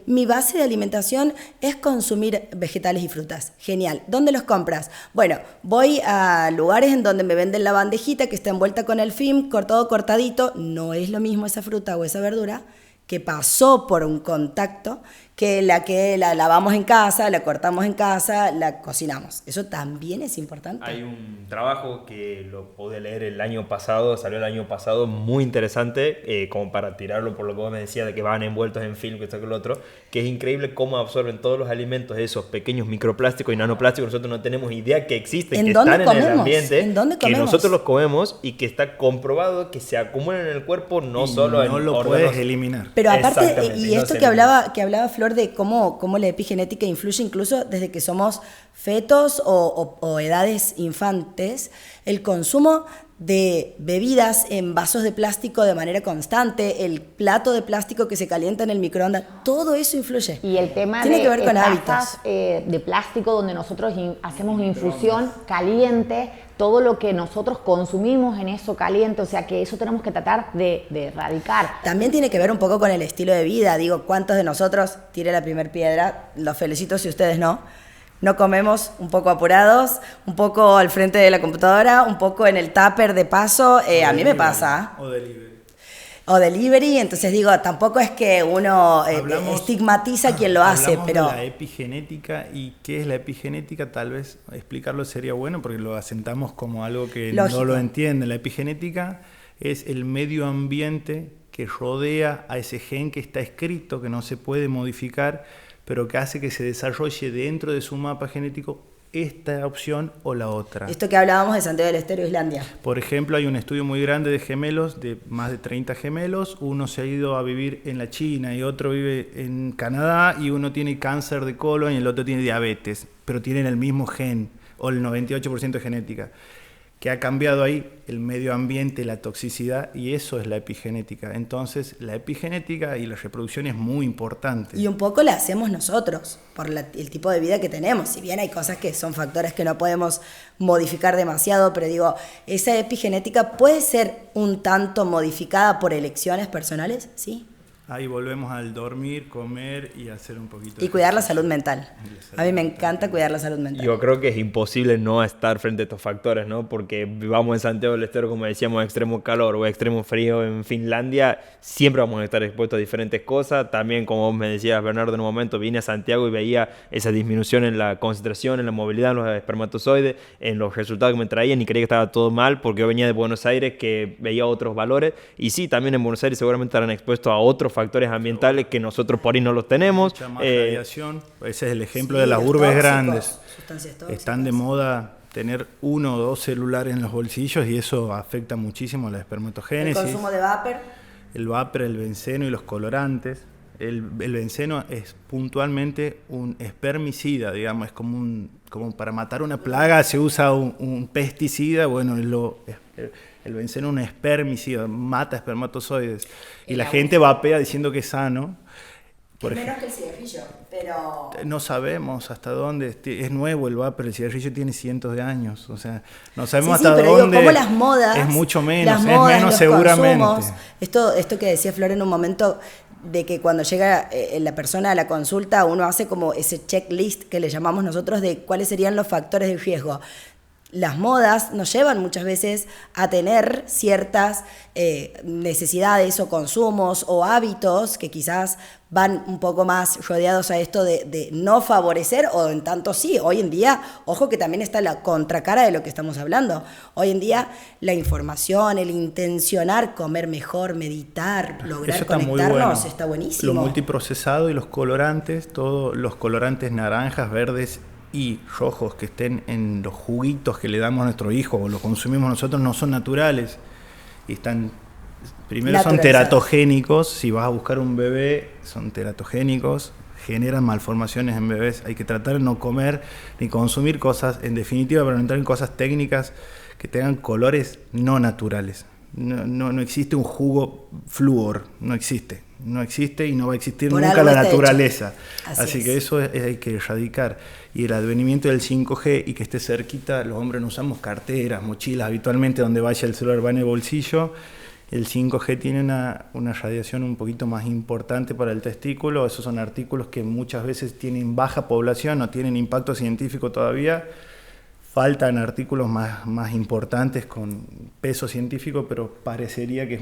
[SPEAKER 3] Mi base de alimentación es consumir vegetales y frutas. Genial. ¿Dónde los compras? Bueno, voy a lugares en donde me venden la bandejita que está envuelta con el film, todo cortadito. No es lo mismo esa fruta o esa verdura que pasó por un contacto que la lavamos en casa, la cortamos en casa, la cocinamos. Eso también es importante.
[SPEAKER 4] Hay un trabajo que lo pude leer el año pasado, salió el año pasado, muy interesante, como para tirarlo por lo que vos me decías de que van envueltos en film, que esto que lo otro, que es increíble cómo absorben todos los alimentos esos pequeños microplásticos y nanoplásticos. Nosotros no tenemos idea que existen, que están en el ambiente, que nosotros los comemos y que está comprobado que se acumulan en el cuerpo, no solo en
[SPEAKER 2] no lo
[SPEAKER 4] órganos.
[SPEAKER 2] puedes eliminar.
[SPEAKER 3] Pero aparte, y esto que hablaba Flor de cómo la epigenética influye incluso desde que somos fetos o edades infantes, el consumo de bebidas en vasos de plástico de manera constante, el plato de plástico que se calienta en el microondas, todo eso influye.
[SPEAKER 1] Y el tema
[SPEAKER 3] tiene
[SPEAKER 1] de
[SPEAKER 3] que ver con
[SPEAKER 1] tazas,
[SPEAKER 3] hábitos
[SPEAKER 1] de plástico donde nosotros hacemos infusión caliente, todo lo que nosotros consumimos en eso caliente, o sea que eso tenemos que tratar de erradicar.
[SPEAKER 3] También tiene que ver un poco con el estilo de vida. Digo, ¿cuántos de nosotros, tire la primer piedra, los felicito si ustedes no comemos un poco apurados, un poco al frente de la computadora, un poco en el tupper de paso? A mí me pasa. O delivery, entonces digo, tampoco es que uno estigmatiza a quien lo hace, pero...
[SPEAKER 2] de la epigenética, y qué es la epigenética, tal vez explicarlo sería bueno porque lo asentamos como algo que
[SPEAKER 3] lógico.
[SPEAKER 2] no lo entiende. La epigenética es el medio ambiente que rodea a ese gen que está escrito, que no se puede modificar, pero que hace que se desarrolle dentro de su mapa genético esta opción o la otra.
[SPEAKER 3] Esto que hablábamos de Santiago del Estero, Islandia.
[SPEAKER 2] Por ejemplo, hay un estudio muy grande de gemelos, de más de 30 gemelos. Uno se ha ido a vivir en la China y otro vive en Canadá, y uno tiene cáncer de colon y el otro tiene diabetes, pero tienen el mismo gen, o el 98% de genética. Que ha cambiado ahí el medio ambiente, la toxicidad, y eso es la epigenética. Entonces, la epigenética y la reproducción es muy importante.
[SPEAKER 3] Y un poco la hacemos nosotros, por el tipo de vida que tenemos. Si bien hay cosas que son factores que no podemos modificar demasiado, pero digo, esa epigenética puede ser un tanto modificada por elecciones personales, ¿sí?
[SPEAKER 2] Ahí volvemos al dormir, comer y hacer un poquito de
[SPEAKER 3] Y cuidar la
[SPEAKER 2] ejercicio.
[SPEAKER 3] salud mental. A mí me encanta cuidar la salud mental.
[SPEAKER 4] Yo creo que es imposible no estar frente a estos factores, ¿no? Porque vivamos en Santiago del Estero, como decíamos, extremo calor o extremo frío en Finlandia, siempre vamos a estar expuestos a diferentes cosas. También, como vos me decías, Bernardo, en un momento vine a Santiago y veía esa disminución en la concentración, en la movilidad, en los espermatozoides, en los resultados que me traían, y creía que estaba todo mal porque yo venía de Buenos Aires, que veía otros valores. Y sí, también en Buenos Aires seguramente estarán expuestos a otros factores ambientales que nosotros por ahí no los tenemos.
[SPEAKER 2] Mucha más radiación. Ese es el ejemplo de las
[SPEAKER 3] los
[SPEAKER 2] urbes
[SPEAKER 3] tóxicos,
[SPEAKER 2] grandes.
[SPEAKER 3] sustancias tóxicas.
[SPEAKER 2] Están de moda tener 1 o 2 celulares en los bolsillos, y eso afecta muchísimo a la
[SPEAKER 3] El
[SPEAKER 2] espermatogénesis.
[SPEAKER 3] consumo de vapor.
[SPEAKER 2] El vapor, el benceno y los colorantes. El benceno es puntualmente un espermicida, digamos, es como para matar una plaga se usa un pesticida. Bueno, el benceno es un espermicida, mata espermatozoides. Y la gente vapea diciendo que es sano.
[SPEAKER 3] Es menos que el cigarrillo, pero...
[SPEAKER 2] No sabemos hasta dónde, es nuevo el vapor, el cigarrillo tiene cientos de años, o sea, no sabemos
[SPEAKER 3] Sí,
[SPEAKER 2] hasta
[SPEAKER 3] pero
[SPEAKER 2] dónde.
[SPEAKER 3] digo, como las modas,
[SPEAKER 2] es mucho menos,
[SPEAKER 3] las modas,
[SPEAKER 2] es menos
[SPEAKER 3] los
[SPEAKER 2] seguramente.
[SPEAKER 3] consumos, esto que decía Flor en un momento, de que cuando llega la persona a la consulta, uno hace como ese checklist que le llamamos nosotros de cuáles serían los factores de riesgo. Las modas nos llevan muchas veces a tener ciertas necesidades o consumos o hábitos que quizás van un poco más rodeados a esto de no favorecer, o en tanto sí. Hoy en día, ojo que también está la contracara de lo que estamos hablando. Hoy en día la información, el intencionar comer mejor, meditar, lograr
[SPEAKER 2] Eso está muy
[SPEAKER 3] conectarnos,
[SPEAKER 2] bueno.
[SPEAKER 3] está buenísimo.
[SPEAKER 2] Lo multiprocesado y los colorantes, todos los colorantes naranjas, verdes y rojos que estén en los juguitos que le damos a nuestro hijo o los consumimos nosotros, no son naturales y están Primero son
[SPEAKER 3] naturalizados.
[SPEAKER 2] teratogénicos, si vas a buscar un bebé, son teratogénicos, generan malformaciones en bebés. Hay que tratar de no comer ni consumir cosas, en definitiva, para no entrar en cosas técnicas que tengan colores no naturales. No existe un jugo flúor, no existe y no va a existir
[SPEAKER 3] Por
[SPEAKER 2] nunca
[SPEAKER 3] algo
[SPEAKER 2] la
[SPEAKER 3] está
[SPEAKER 2] naturaleza.
[SPEAKER 3] hecho.
[SPEAKER 2] Así
[SPEAKER 3] es.
[SPEAKER 2] que eso hay que erradicar. Y el advenimiento del 5G y que esté cerquita, los hombres no usamos carteras, mochilas, habitualmente donde vaya el celular va en el bolsillo. El 5G tiene una radiación un poquito más importante para el testículo. Esos son artículos que muchas veces tienen baja población, no tienen impacto científico todavía. Faltan artículos más importantes con peso científico, pero parecería que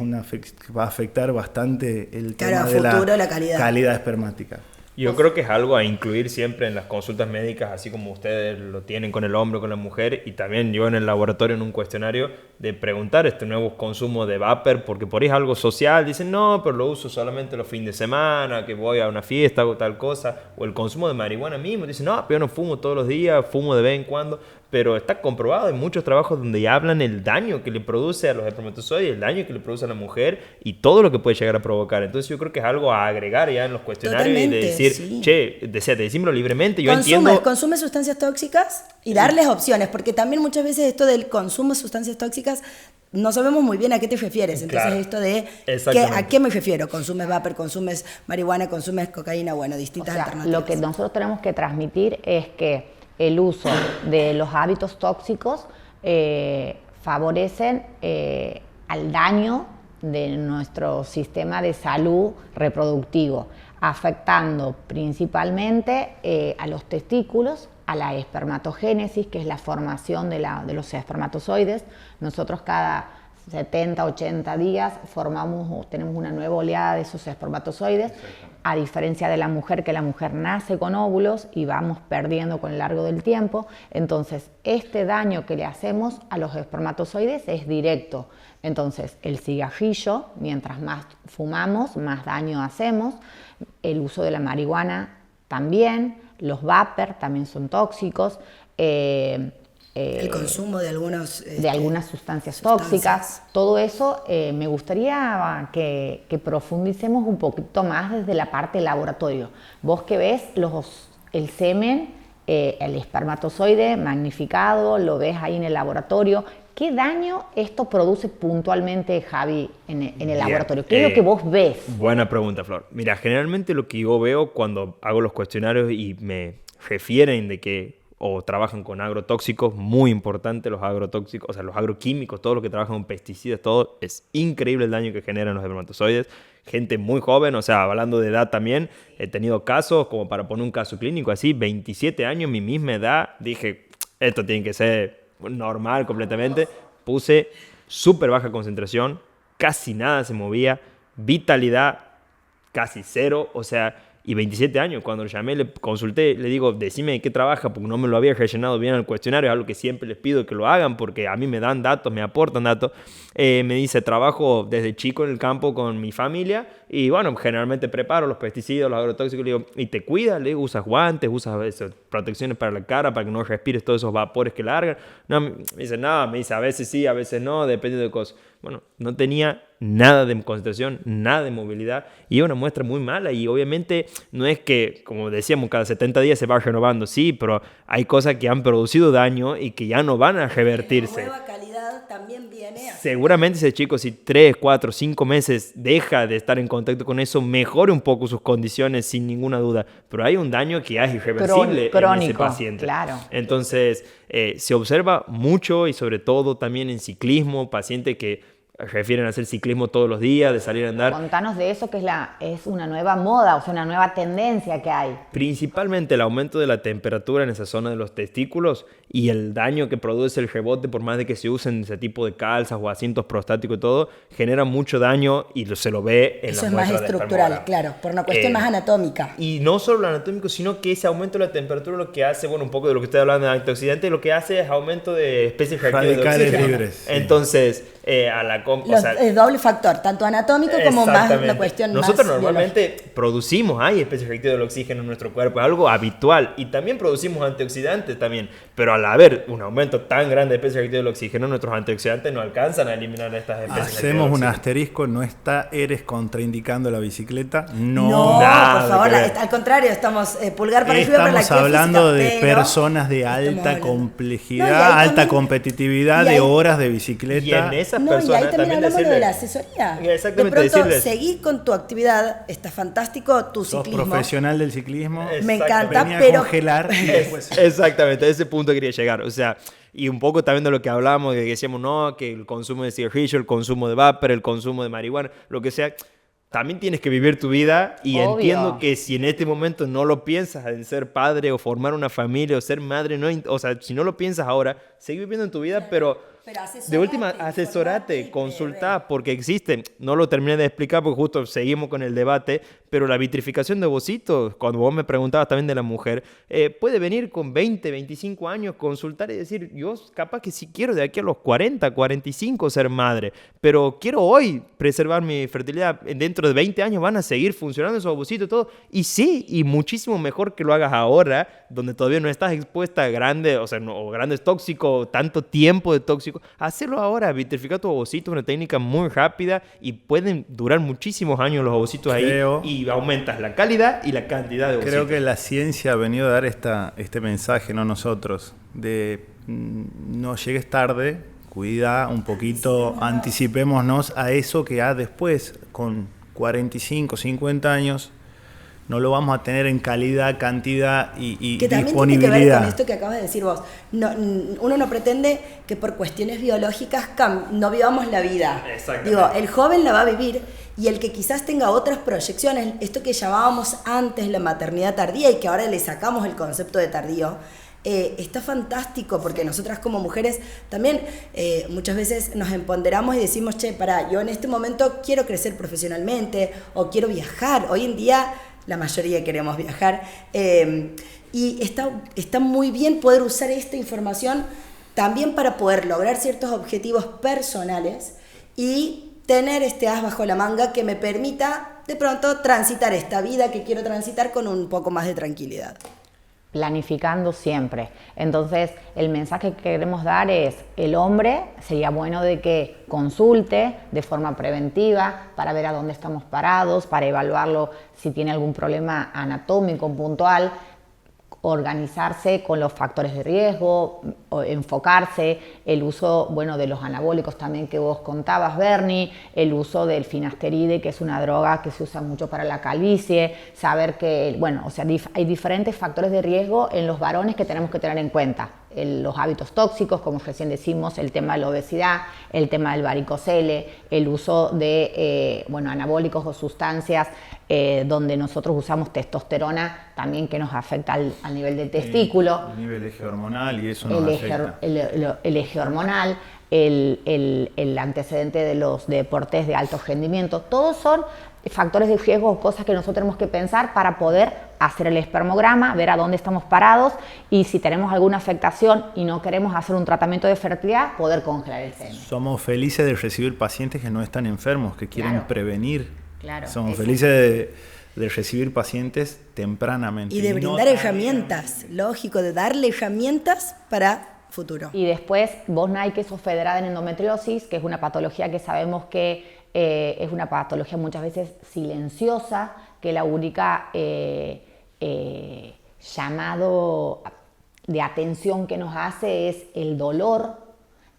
[SPEAKER 2] va a afectar bastante el tema de la calidad espermática.
[SPEAKER 4] Yo creo que es algo a incluir siempre en las consultas médicas, así como ustedes lo tienen con el hombre o con la mujer, y también yo en el laboratorio en un cuestionario de preguntar este nuevo consumo de vapor, porque por ahí es algo social, dicen no, pero lo uso solamente los fines de semana, que voy a una fiesta o tal cosa, o el consumo de marihuana mismo, dicen no, pero yo no fumo todos los días, fumo de vez en cuando, pero está comprobado en muchos trabajos donde ya hablan el daño que le produce a los espermatozoides, el daño que le produce a la mujer y todo lo que puede llegar a provocar. Entonces yo creo que es algo a agregar ya en los cuestionarios.
[SPEAKER 3] Totalmente,
[SPEAKER 4] y de decir,
[SPEAKER 3] sí.
[SPEAKER 4] che, decímelo libremente, yo entiendo...
[SPEAKER 3] Consume sustancias tóxicas y darles opciones, porque también muchas veces esto del consumo de sustancias tóxicas no sabemos muy bien a qué te refieres. Entonces
[SPEAKER 4] Claro.
[SPEAKER 3] esto de ¿a qué me refiero? ¿Consumes vapor, consumes marihuana, consumes cocaína? Bueno, distintas alternativas.
[SPEAKER 1] Lo que nosotros tenemos que transmitir es que el uso de los hábitos tóxicos favorecen al daño de nuestro sistema de salud reproductivo, afectando principalmente a los testículos, a la espermatogénesis, que es la formación de los espermatozoides. Nosotros cada 70, 80 días tenemos una nueva oleada de esos espermatozoides, a diferencia de la mujer, que la mujer nace con óvulos y vamos perdiendo con el largo del tiempo. Entonces, este daño que le hacemos a los espermatozoides es directo. Entonces, el cigarrillo, mientras más fumamos, más daño hacemos. El uso de la marihuana también, los vapor también son tóxicos.
[SPEAKER 3] El consumo de
[SPEAKER 1] algunas sustancias tóxicas, todo eso me gustaría que profundicemos un poquito más desde la parte laboratorio. Vos que ves el semen, el espermatozoide magnificado, lo ves ahí en el laboratorio. ¿Qué daño esto produce puntualmente, Javi, en el laboratorio? ¿Qué es lo que vos ves?
[SPEAKER 4] Buena pregunta, Flor. Mira, generalmente lo que yo veo cuando hago los cuestionarios y me refieren de que o trabajan con agrotóxicos, muy importante los agrotóxicos, o sea, los agroquímicos, todo lo que trabajan con pesticidas, todo, es increíble el daño que generan los espermatozoides. Gente muy joven, o sea, hablando de edad también, he tenido casos, como para poner un caso clínico así, 27 años, mi misma edad, dije, esto tiene que ser normal completamente. Puse súper baja concentración, casi nada se movía, vitalidad casi cero, o sea, y 27 años. Cuando lo llamé, le consulté, le digo, decime de qué trabaja, porque no me lo había rellenado bien el cuestionario, es algo que siempre les pido que lo hagan, porque a mí me dan datos, me aportan datos. Me dice, trabajo desde chico en el campo con mi familia, y bueno, generalmente preparo los pesticidas, los agrotóxicos, le digo, ¿y te cuidas? Le digo, ¿usas guantes? ¿Usas protecciones para la cara, para que no respires todos esos vapores que largan? No, me dice, nada, me dice, a veces sí, a veces no, depende de cosas. Bueno, no tenía nada de concentración, nada de movilidad, y una muestra muy mala, y obviamente no es que, como decíamos, cada 70 días se va renovando, sí, pero hay cosas que han producido daño y que ya no van a revertirse.
[SPEAKER 3] La nueva calidad también viene así.
[SPEAKER 4] Seguramente ese chico, si 3, 4, 5 meses deja de estar en contacto con eso, mejore un poco sus condiciones sin ninguna duda, pero hay un daño que ya es irreversible
[SPEAKER 1] Crónico,
[SPEAKER 4] en ese paciente.
[SPEAKER 1] Claro.
[SPEAKER 4] Entonces, se observa mucho, y sobre todo también en ciclismo, pacientes que refieren a hacer ciclismo todos los días, de salir a andar.
[SPEAKER 1] Contanos de eso, que es una nueva moda, o sea, una nueva tendencia que hay.
[SPEAKER 4] Principalmente el aumento de la temperatura en esa zona de los testículos y el daño que produce el rebote, por más de que se usen ese tipo de calzas o asientos prostáticos y todo, genera mucho daño y se lo ve en
[SPEAKER 3] eso
[SPEAKER 4] las muestras.
[SPEAKER 3] Eso es más
[SPEAKER 4] de
[SPEAKER 3] estructural,
[SPEAKER 4] espermograma.
[SPEAKER 3] claro, por una cuestión más anatómica.
[SPEAKER 4] Y no solo lo anatómico, sino que ese aumento de la temperatura lo que hace, bueno, un poco de lo que estoy hablando de antioxidante, lo que hace es aumento de especies reactivas de
[SPEAKER 2] radicales
[SPEAKER 4] oxígeno.
[SPEAKER 2] libres. Sí.
[SPEAKER 4] Entonces, a la...
[SPEAKER 3] Es doble factor, tanto anatómico como más la cuestión
[SPEAKER 4] Nosotros
[SPEAKER 3] más
[SPEAKER 4] normalmente
[SPEAKER 3] biológica.
[SPEAKER 4] producimos, hay especies efectivas del oxígeno en nuestro cuerpo, es algo habitual, y también producimos antioxidantes también, pero al haber un aumento tan grande de especies efectivas del oxígeno, nuestros antioxidantes no alcanzan a eliminar estas especies.
[SPEAKER 2] Hacemos un asterisco, no eres contraindicando la bicicleta,
[SPEAKER 3] No,
[SPEAKER 4] Nada
[SPEAKER 3] por favor,
[SPEAKER 4] que ver.
[SPEAKER 3] al contrario, estamos pulgar para arriba para la
[SPEAKER 2] Estamos
[SPEAKER 3] actividad
[SPEAKER 2] hablando
[SPEAKER 3] física,
[SPEAKER 2] de
[SPEAKER 3] pero
[SPEAKER 2] personas de
[SPEAKER 3] estamos
[SPEAKER 2] alta
[SPEAKER 3] hablando.
[SPEAKER 2] complejidad,
[SPEAKER 3] No, y ahí
[SPEAKER 2] alta
[SPEAKER 3] también-
[SPEAKER 2] competitividad,
[SPEAKER 3] y ahí-
[SPEAKER 2] de horas de
[SPEAKER 4] Y
[SPEAKER 2] bicicleta.
[SPEAKER 4] en esas
[SPEAKER 3] No, y
[SPEAKER 4] personas
[SPEAKER 3] ahí también hablamos
[SPEAKER 4] decirle-
[SPEAKER 3] de la asesoría.
[SPEAKER 4] Exactamente,
[SPEAKER 3] De pronto,
[SPEAKER 4] decirles-
[SPEAKER 3] seguís con tu actividad, está fantástico tu
[SPEAKER 2] Sos
[SPEAKER 3] ciclismo.
[SPEAKER 2] profesional del ciclismo.
[SPEAKER 3] Me encanta,
[SPEAKER 2] Venía a
[SPEAKER 3] pero...
[SPEAKER 2] congelar y después...
[SPEAKER 4] Exactamente, a ese punto quería llegar. O sea, y un poco también de lo que hablábamos, de que decíamos, no, que el consumo de cigarrillo, el consumo de vapor, el consumo de marihuana, lo que sea, también tienes que vivir tu vida y
[SPEAKER 1] Obvio.
[SPEAKER 4] entiendo que si en este momento no lo piensas en ser padre o formar una familia o ser madre, no, o sea, si no lo piensas ahora, seguí viviendo en tu vida, pero
[SPEAKER 3] asesorate,
[SPEAKER 4] de última,
[SPEAKER 3] informate,
[SPEAKER 4] asesorate, consultá, porque existe, no lo terminé de explicar porque justo seguimos con el debate, pero la vitrificación de ovocitos, cuando vos me preguntabas también de la mujer, puede venir con 20, 25 años, consultar y decir, yo capaz que sí quiero de aquí a los 40, 45 ser madre, pero quiero hoy preservar mi fertilidad, dentro de 20 años van a seguir funcionando esos ovocitos y todo, y sí, y muchísimo mejor que lo hagas ahora, donde todavía no estás expuesta a grandes, o sea, o grandes tóxicos, tanto tiempo de tóxico, hacerlo ahora, vitrificar tu ovocito, una técnica muy rápida y pueden durar muchísimos años los ovocitos
[SPEAKER 2] Creo-
[SPEAKER 4] ahí y aumentas la calidad y la cantidad de ovocitos.
[SPEAKER 2] Creo que la ciencia ha venido a dar este mensaje, no nosotros, de no llegues tarde, cuida un poquito, anticipémonos a eso que después, con 45, 50 años, no lo vamos a tener en calidad, cantidad y
[SPEAKER 3] Que también tiene que ver
[SPEAKER 2] disponibilidad.
[SPEAKER 3] con esto que acabas de decir vos. Uno no pretende que por cuestiones biológicas no vivamos la vida.
[SPEAKER 4] Exactamente.
[SPEAKER 3] Digo, el joven la va a vivir y el que quizás tenga otras proyecciones, esto que llamábamos antes la maternidad tardía y que ahora le sacamos el concepto de tardío, está fantástico porque nosotras como mujeres también muchas veces nos empoderamos y decimos, che, yo en este momento quiero crecer profesionalmente o quiero viajar. Hoy en día la mayoría queremos viajar y está muy bien poder usar esta información también para poder lograr ciertos objetivos personales y tener este as bajo la manga que me permita de pronto transitar esta vida que quiero transitar con un poco más de tranquilidad.
[SPEAKER 1] Planificando siempre. Entonces, el mensaje que queremos dar es, el hombre sería bueno de que consulte de forma preventiva para ver a dónde estamos parados, para evaluarlo si tiene algún problema anatómico puntual, organizarse con los factores de riesgo, enfocarse, el uso, bueno, de los anabólicos también que vos contabas, Bernie, el uso del finasteride, que es una droga que se usa mucho para la calvicie, saber que, bueno, o sea, hay diferentes factores de riesgo en los varones que tenemos que tener en cuenta. Los hábitos tóxicos, como recién decimos, el tema de la obesidad, el tema del varicocele, el uso de anabólicos o sustancias donde nosotros usamos testosterona también que nos afecta al nivel del testículo.
[SPEAKER 2] El nivel eje hormonal y eso nos
[SPEAKER 1] El eje,
[SPEAKER 2] afecta.
[SPEAKER 1] el eje hormonal, el antecedente de los deportes de alto rendimiento, todos son factores de riesgo o cosas que nosotros tenemos que pensar para poder hacer el espermograma, ver a dónde estamos parados y si tenemos alguna afectación y no queremos hacer un tratamiento de fertilidad, poder congelar el semen.
[SPEAKER 2] Somos felices de recibir pacientes que no están enfermos, que quieren
[SPEAKER 1] Claro.
[SPEAKER 2] prevenir.
[SPEAKER 1] Claro.
[SPEAKER 2] Somos
[SPEAKER 1] Eso.
[SPEAKER 2] felices de recibir pacientes tempranamente.
[SPEAKER 3] Y de
[SPEAKER 2] no
[SPEAKER 3] brindar
[SPEAKER 2] tan-
[SPEAKER 3] herramientas, lógico, de darle herramientas para futuro.
[SPEAKER 1] Y después, vos, Nay, que sos federada en endometriosis, que es una patología que sabemos que es una patología muchas veces silenciosa, que la única llamado de atención que nos hace es el dolor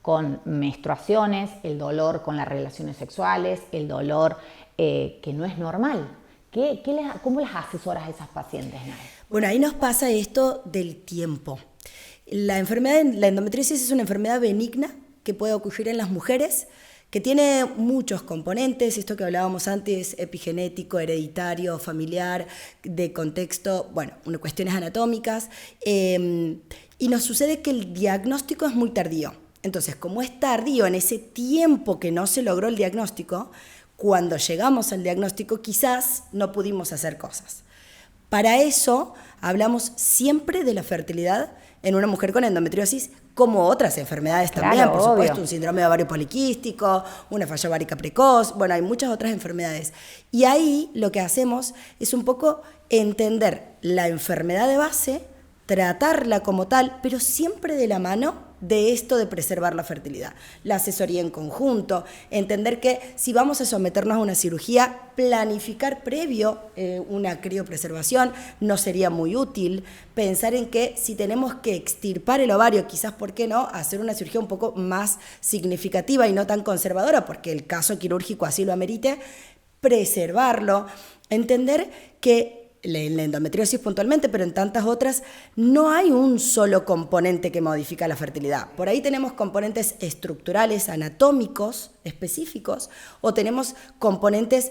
[SPEAKER 1] con menstruaciones, el dolor con las relaciones sexuales, el dolor que no es normal. ¿Cómo las asesoras a esas pacientes, Nay?
[SPEAKER 3] Bueno, ahí nos pasa esto del tiempo. La endometriosis es una enfermedad benigna que puede ocurrir en las mujeres, que tiene muchos componentes, esto que hablábamos antes, epigenético, hereditario, familiar, de contexto, bueno, cuestiones anatómicas, y nos sucede que el diagnóstico es muy tardío. Entonces, como es tardío en ese tiempo que no se logró el diagnóstico, cuando llegamos al diagnóstico quizás no pudimos hacer cosas. Para eso hablamos siempre de la fertilidad en una mujer con endometriosis, como otras enfermedades
[SPEAKER 1] Claro,
[SPEAKER 3] también, por
[SPEAKER 1] obvio.
[SPEAKER 3] supuesto, un síndrome de ovario poliquístico, una falla ovárica precoz, bueno, hay muchas otras enfermedades. Y ahí lo que hacemos es un poco entender la enfermedad de base, tratarla como tal, pero siempre de la mano de esto de preservar la fertilidad. La asesoría en conjunto, entender que si vamos a someternos a una cirugía, planificar previo una criopreservación no sería muy útil. Pensar en que si tenemos que extirpar el ovario, quizás, ¿por qué no?, hacer una cirugía un poco más significativa y no tan conservadora, porque el caso quirúrgico así lo amerite, preservarlo, entender que en la endometriosis puntualmente, pero en tantas otras, no hay un solo componente que modifica la fertilidad. Por ahí tenemos componentes estructurales, anatómicos, específicos, o tenemos componentes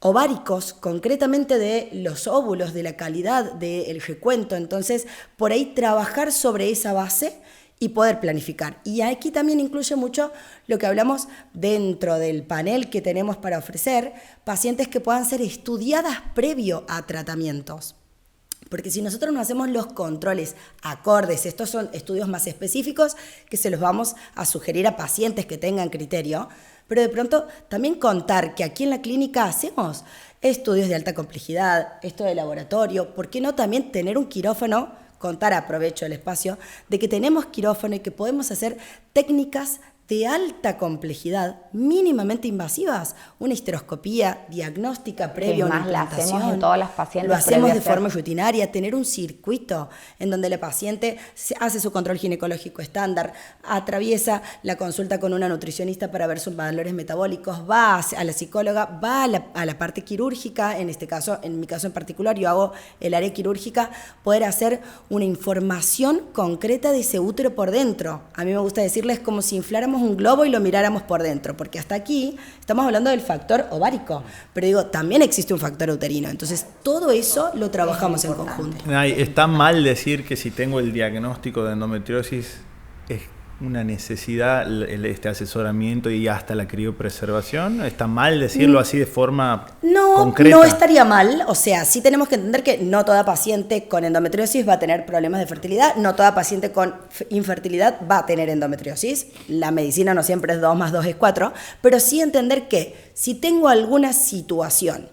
[SPEAKER 3] ováricos, concretamente de los óvulos, de la calidad del recuento. Entonces, por ahí trabajar sobre esa base y poder planificar. Y aquí también incluye mucho lo que hablamos dentro del panel que tenemos para ofrecer, pacientes que puedan ser estudiadas previo a tratamientos. Porque si nosotros no hacemos los controles acordes, estos son estudios más específicos que se los vamos a sugerir a pacientes que tengan criterio, pero de pronto también contar que aquí en la clínica hacemos estudios de alta complejidad, esto de laboratorio, ¿por qué no también tener un quirófano? Contar, aprovecho el espacio, de que tenemos quirófano y que podemos hacer técnicas de alta complejidad, mínimamente invasivas, una histeroscopía diagnóstica previa a una
[SPEAKER 1] más la
[SPEAKER 3] implantación.
[SPEAKER 1] hacemos en todas las pacientes.
[SPEAKER 3] Lo hacemos
[SPEAKER 1] previo
[SPEAKER 3] de
[SPEAKER 1] a hacer-
[SPEAKER 3] forma rutinaria, tener un circuito en donde la paciente hace su control ginecológico estándar, atraviesa la consulta con una nutricionista para ver sus valores metabólicos, va a la psicóloga, va a la parte quirúrgica, en este caso, en mi caso en particular, yo hago el área quirúrgica, poder hacer una información concreta de ese útero por dentro. A mí me gusta decirles como si infláramos un globo y lo miráramos por dentro, porque hasta aquí estamos hablando del factor ovárico, pero digo, también existe un factor uterino, entonces todo eso lo trabajamos en conjunto.
[SPEAKER 2] Ay, está mal decir que si tengo el diagnóstico de endometriosis es una necesidad este asesoramiento y hasta la criopreservación. ¿Está mal decirlo así de forma concreta?
[SPEAKER 3] No estaría mal, o sea, sí tenemos que entender que no toda paciente con endometriosis va a tener problemas de fertilidad, no toda paciente con infertilidad va a tener endometriosis, la medicina no siempre es 2 más 2 es 4, pero sí entender que si tengo alguna situación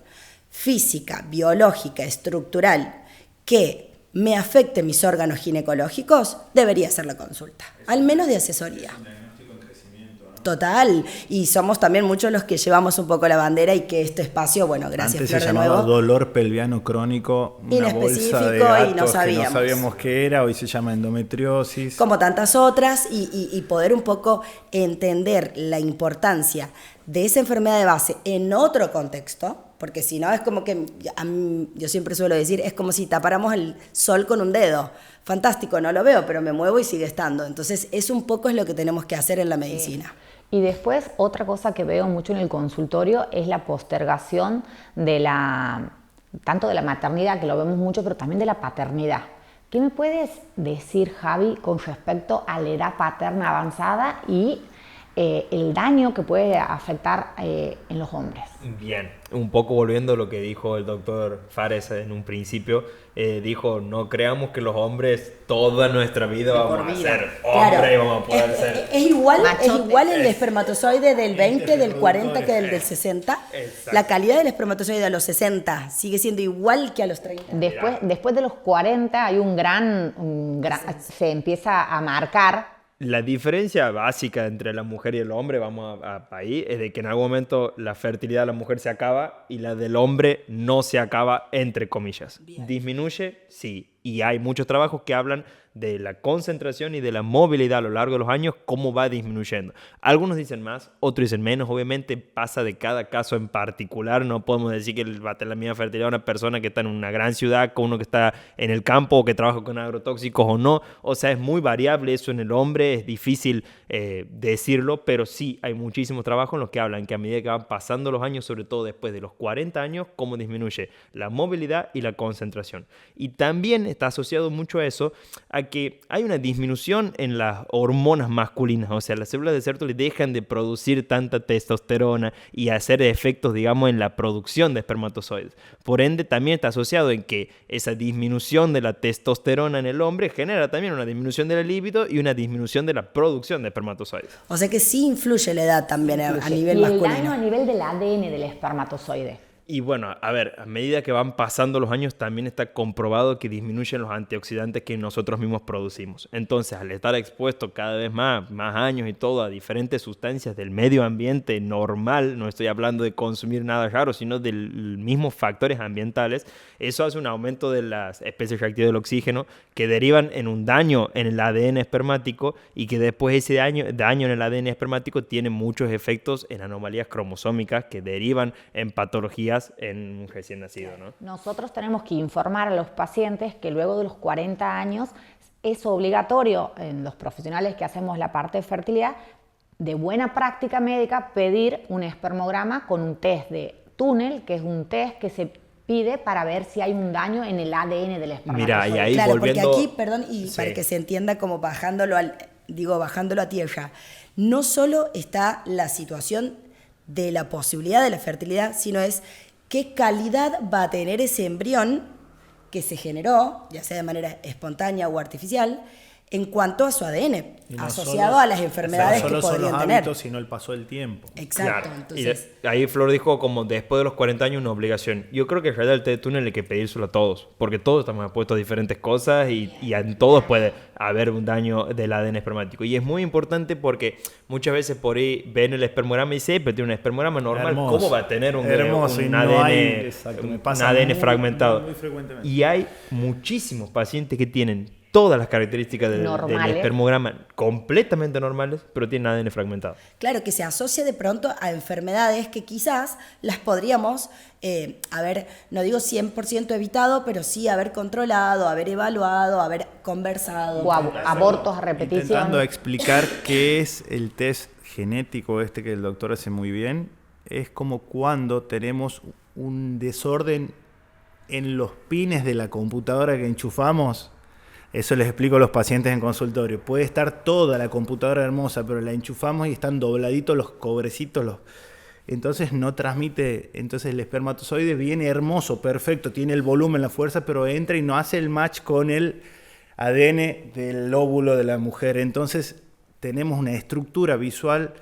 [SPEAKER 3] física, biológica, estructural, que me afecte mis órganos ginecológicos, debería hacer la consulta, al menos de asesoría. Total, y somos también muchos los que llevamos un poco la bandera y que este espacio, bueno, gracias
[SPEAKER 2] Antes
[SPEAKER 3] Flor
[SPEAKER 2] se
[SPEAKER 3] de
[SPEAKER 2] llamaba
[SPEAKER 3] nuevo.
[SPEAKER 2] dolor pelviano crónico, una
[SPEAKER 3] Inespecífico
[SPEAKER 2] bolsa de
[SPEAKER 3] y
[SPEAKER 2] gatos
[SPEAKER 3] no
[SPEAKER 2] que
[SPEAKER 3] sabíamos.
[SPEAKER 2] no sabíamos qué era, hoy se llama endometriosis.
[SPEAKER 3] Como tantas otras, y poder un poco entender la importancia de esa enfermedad de base en otro contexto, porque si no es como que, yo siempre suelo decir, es como si tapáramos el sol con un dedo. Fantástico, no lo veo, pero me muevo y sigue estando. Entonces, es un poco es lo que tenemos que hacer en la medicina.
[SPEAKER 1] Y después, otra cosa que veo mucho en el consultorio es la postergación de tanto de la maternidad, que lo vemos mucho, pero también de la paternidad. ¿Qué me puedes decir, Javi, con respecto a la edad paterna avanzada y el daño que puede afectar en los hombres?
[SPEAKER 4] Bien, un poco volviendo a lo que dijo el doctor Fares en un principio, dijo, no creamos que los hombres toda nuestra vida vamos a ser hombres y vamos a poder ser...
[SPEAKER 3] Es igual
[SPEAKER 1] machotes.
[SPEAKER 3] el espermatozoide del 20, del 40 que del 60.
[SPEAKER 4] Exacto.
[SPEAKER 3] La calidad del espermatozoide a los 60 sigue siendo igual que a los 30.
[SPEAKER 1] Después de los 40 hay se empieza a marcar.
[SPEAKER 4] La diferencia básica entre la mujer y el hombre, vamos a ahí, es de que en algún momento la fertilidad de la mujer se acaba y la del hombre no se acaba, entre comillas.
[SPEAKER 3] Bien.
[SPEAKER 4] ¿Disminuye? Sí. Y hay muchos trabajos que hablan de la concentración y de la movilidad a lo largo de los años, cómo va disminuyendo. Algunos dicen más, otros dicen menos. Obviamente pasa de cada caso en particular. No podemos decir que va a tener la misma fertilidad una persona que está en una gran ciudad con uno que está en el campo o que trabaja con agrotóxicos o no. O sea, es muy variable eso en el hombre. Es difícil decirlo, pero sí hay muchísimos trabajos en los que hablan que a medida que van pasando los años, sobre todo después de los 40 años, cómo disminuye la movilidad y la concentración. Y también está asociado mucho a eso, a que hay una disminución en las hormonas masculinas, o sea, las células de Sertoli dejan de producir tanta testosterona y hacer efectos, digamos, en la producción de espermatozoides. Por ende, también está asociado en que esa disminución de la testosterona en el hombre genera también una disminución de la libido y una disminución de la producción de espermatozoides.
[SPEAKER 3] O sea que sí influye la edad también a nivel
[SPEAKER 1] y
[SPEAKER 3] masculino.
[SPEAKER 1] el daño a nivel del ADN del espermatozoide.
[SPEAKER 4] Y bueno, a ver, a medida que van pasando los años también está comprobado que disminuyen los antioxidantes que nosotros mismos producimos. Entonces, al estar expuesto cada vez más años y todo a diferentes sustancias del medio ambiente normal, no estoy hablando de consumir nada raro, sino de los mismos factores ambientales, eso hace un aumento de las especies reactivas del oxígeno que derivan en un daño en el ADN espermático y que después ese daño en el ADN espermático tiene muchos efectos en anomalías cromosómicas que derivan en patologías en un recién nacido, ¿no?
[SPEAKER 1] Nosotros tenemos que informar a los pacientes que luego de los 40 años es obligatorio en los profesionales que hacemos la parte de fertilidad, de buena práctica médica, pedir un espermograma con un test de túnel, que es un test que se pide para ver si hay un daño en el ADN del espermatozoide.
[SPEAKER 4] Mira, y ahí
[SPEAKER 3] claro,
[SPEAKER 4] volviendo...
[SPEAKER 3] porque aquí, perdón, y
[SPEAKER 4] Sí.
[SPEAKER 3] para que se entienda como bajándolo a tierra, no solo está la situación de la posibilidad de la fertilidad, sino es qué calidad va a tener ese embrión que se generó, ya sea de manera espontánea o artificial, en cuanto a su ADN,
[SPEAKER 2] Y no
[SPEAKER 3] asociado
[SPEAKER 2] solo-
[SPEAKER 3] a las enfermedades
[SPEAKER 2] no
[SPEAKER 3] que
[SPEAKER 2] solo son
[SPEAKER 3] podrían
[SPEAKER 2] los
[SPEAKER 3] tener.
[SPEAKER 2] hábitos, sino el paso del tiempo.
[SPEAKER 3] Exacto,
[SPEAKER 4] Claro.
[SPEAKER 3] entonces...
[SPEAKER 4] Y ahí Flor dijo como después de los 40 años una obligación. Yo creo que en realidad el test de túnel hay que pedírselo a todos, porque todos estamos expuestos a diferentes cosas y en todos puede haber un daño del ADN espermático. Y es muy importante porque muchas veces por ahí ven el espermograma y dicen, pero tiene un espermograma normal,
[SPEAKER 2] Hermoso.
[SPEAKER 4] ¿cómo va a tener un
[SPEAKER 2] Hermoso, y
[SPEAKER 4] un
[SPEAKER 2] no
[SPEAKER 4] ADN,
[SPEAKER 2] hay- exacto, me
[SPEAKER 4] un
[SPEAKER 2] pasa
[SPEAKER 4] ADN
[SPEAKER 2] muy,
[SPEAKER 4] fragmentado?
[SPEAKER 2] muy frecuentemente.
[SPEAKER 4] Y hay muchísimos pacientes que tienen todas las características del
[SPEAKER 1] Normales.
[SPEAKER 4] espermograma completamente normales, pero tienen ADN fragmentado.
[SPEAKER 3] Claro, que se asocia de pronto a enfermedades que quizás las podríamos haber, no digo 100% evitado, pero sí haber controlado, haber evaluado, haber conversado.
[SPEAKER 1] O abortos a repetición.
[SPEAKER 2] Intentando explicar qué es el test genético este que el doctor hace muy bien, es como cuando tenemos un desorden en los pines de la computadora que enchufamos. Eso les explico a los pacientes en consultorio. Puede estar toda la computadora hermosa, pero la enchufamos y están dobladitos los cobrecitos. Entonces no transmite. Entonces el espermatozoide viene hermoso, perfecto, tiene el volumen, la fuerza, pero entra y no hace el match con el ADN del óvulo de la mujer. Entonces tenemos una estructura visual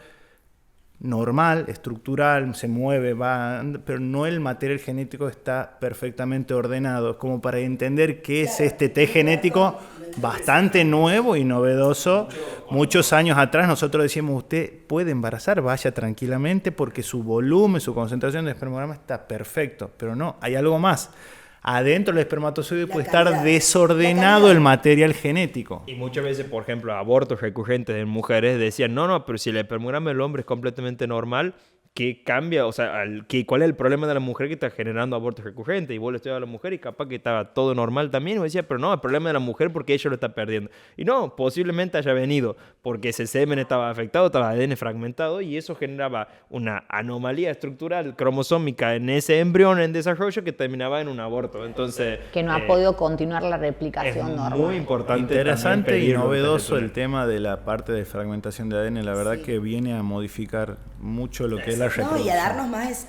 [SPEAKER 2] normal, estructural, se mueve, va, pero no el material genético está perfectamente ordenado. Es como para entender qué es este test genético bastante nuevo y novedoso. Muchos años atrás nosotros decíamos, usted puede embarazar, vaya tranquilamente porque su volumen, su concentración de espermograma está perfecto, pero no, hay algo más. Adentro del espermatozoide puede estar
[SPEAKER 3] calidad.
[SPEAKER 2] desordenado el material genético.
[SPEAKER 4] Y muchas veces, por ejemplo, abortos recurrentes en mujeres decían, no, pero si el espermograma del hombre es completamente normal, ¿qué cambia? O sea, ¿cuál es el problema de la mujer que está generando abortos recurrentes? Y vos le estudias a la mujer y capaz que estaba todo normal también. Y me decía, pero no, el problema de la mujer porque ella lo está perdiendo. Y no, posiblemente haya venido porque ese semen estaba afectado, estaba ADN fragmentado y eso generaba una anomalía estructural cromosómica en ese embrión en desarrollo que terminaba en un aborto. Entonces...
[SPEAKER 1] Que no ha podido continuar la replicación
[SPEAKER 4] es
[SPEAKER 1] normal.
[SPEAKER 4] muy importante.
[SPEAKER 2] Interesante
[SPEAKER 4] también
[SPEAKER 2] y
[SPEAKER 4] pedirlo antes de
[SPEAKER 2] novedoso
[SPEAKER 4] túnel.
[SPEAKER 2] el tema de la parte de fragmentación de ADN. La verdad que viene a modificar mucho lo que es la
[SPEAKER 3] No,
[SPEAKER 2] reproducción.
[SPEAKER 3] y a darnos más,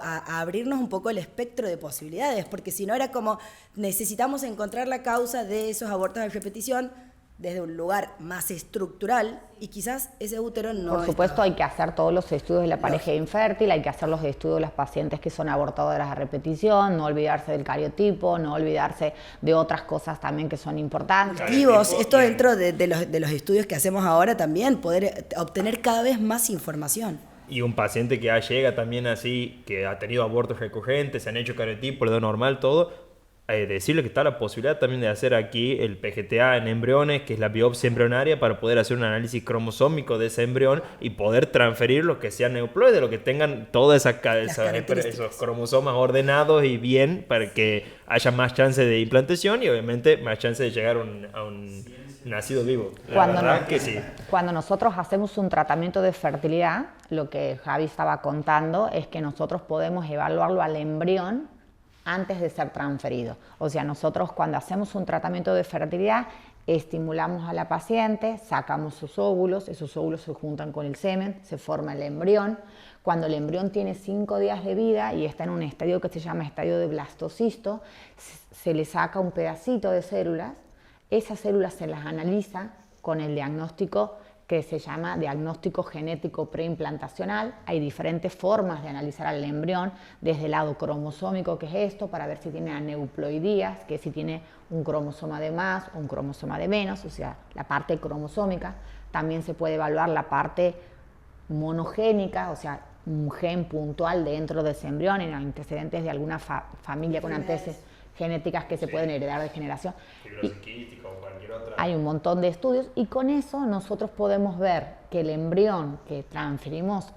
[SPEAKER 3] a abrirnos un poco el espectro de posibilidades, porque si no era como necesitamos encontrar la causa de esos abortos de repetición desde un lugar más estructural y quizás ese útero no
[SPEAKER 1] Por supuesto,
[SPEAKER 3] estaba.
[SPEAKER 1] hay que hacer todos los estudios de la pareja infértil, hay que hacer los estudios de las pacientes que son abortadoras a repetición, no olvidarse del cariotipo, no olvidarse de otras cosas también que son importantes.
[SPEAKER 3] Activos, esto dentro de los estudios que hacemos ahora también, poder obtener cada vez más información.
[SPEAKER 4] Y un paciente que ya llega también así, que ha tenido abortos recurrentes, se han hecho cariotipo, le da normal todo, decirle que está la posibilidad también de hacer aquí el PGTA en embriones, que es la biopsia embrionaria, para poder hacer un análisis cromosómico de ese embrión y poder transferir los que sean neoploides, los que tengan todas esos cromosomas ordenados y bien, para que haya más chance de implantación y obviamente más chance de llegar a un nacido vivo. La verdad que sí.
[SPEAKER 1] Cuando nosotros hacemos un tratamiento de fertilidad, lo que Javi estaba contando es que nosotros podemos evaluarlo al embrión antes de ser transferido. O sea, nosotros cuando hacemos un tratamiento de fertilidad estimulamos a la paciente, sacamos sus óvulos, esos óvulos se juntan con el semen, se forma el embrión. Cuando el embrión tiene 5 días de vida y está en un estadio que se llama estadio de blastocisto, se le saca un pedacito de células, esas células se las analiza con el diagnóstico que se llama diagnóstico genético preimplantacional. Hay diferentes formas de analizar al embrión, desde el lado cromosómico, que es esto, para ver si tiene aneuploidías, que es si tiene un cromosoma de más o un cromosoma de menos, o sea, la parte cromosómica. También se puede evaluar la parte monogénica, o sea, un gen puntual dentro de ese embrión, en antecedentes de alguna familia con antecedentes genéticas que se pueden heredar de generación. Hay un montón de estudios y con eso nosotros podemos ver que el embrión que transferimos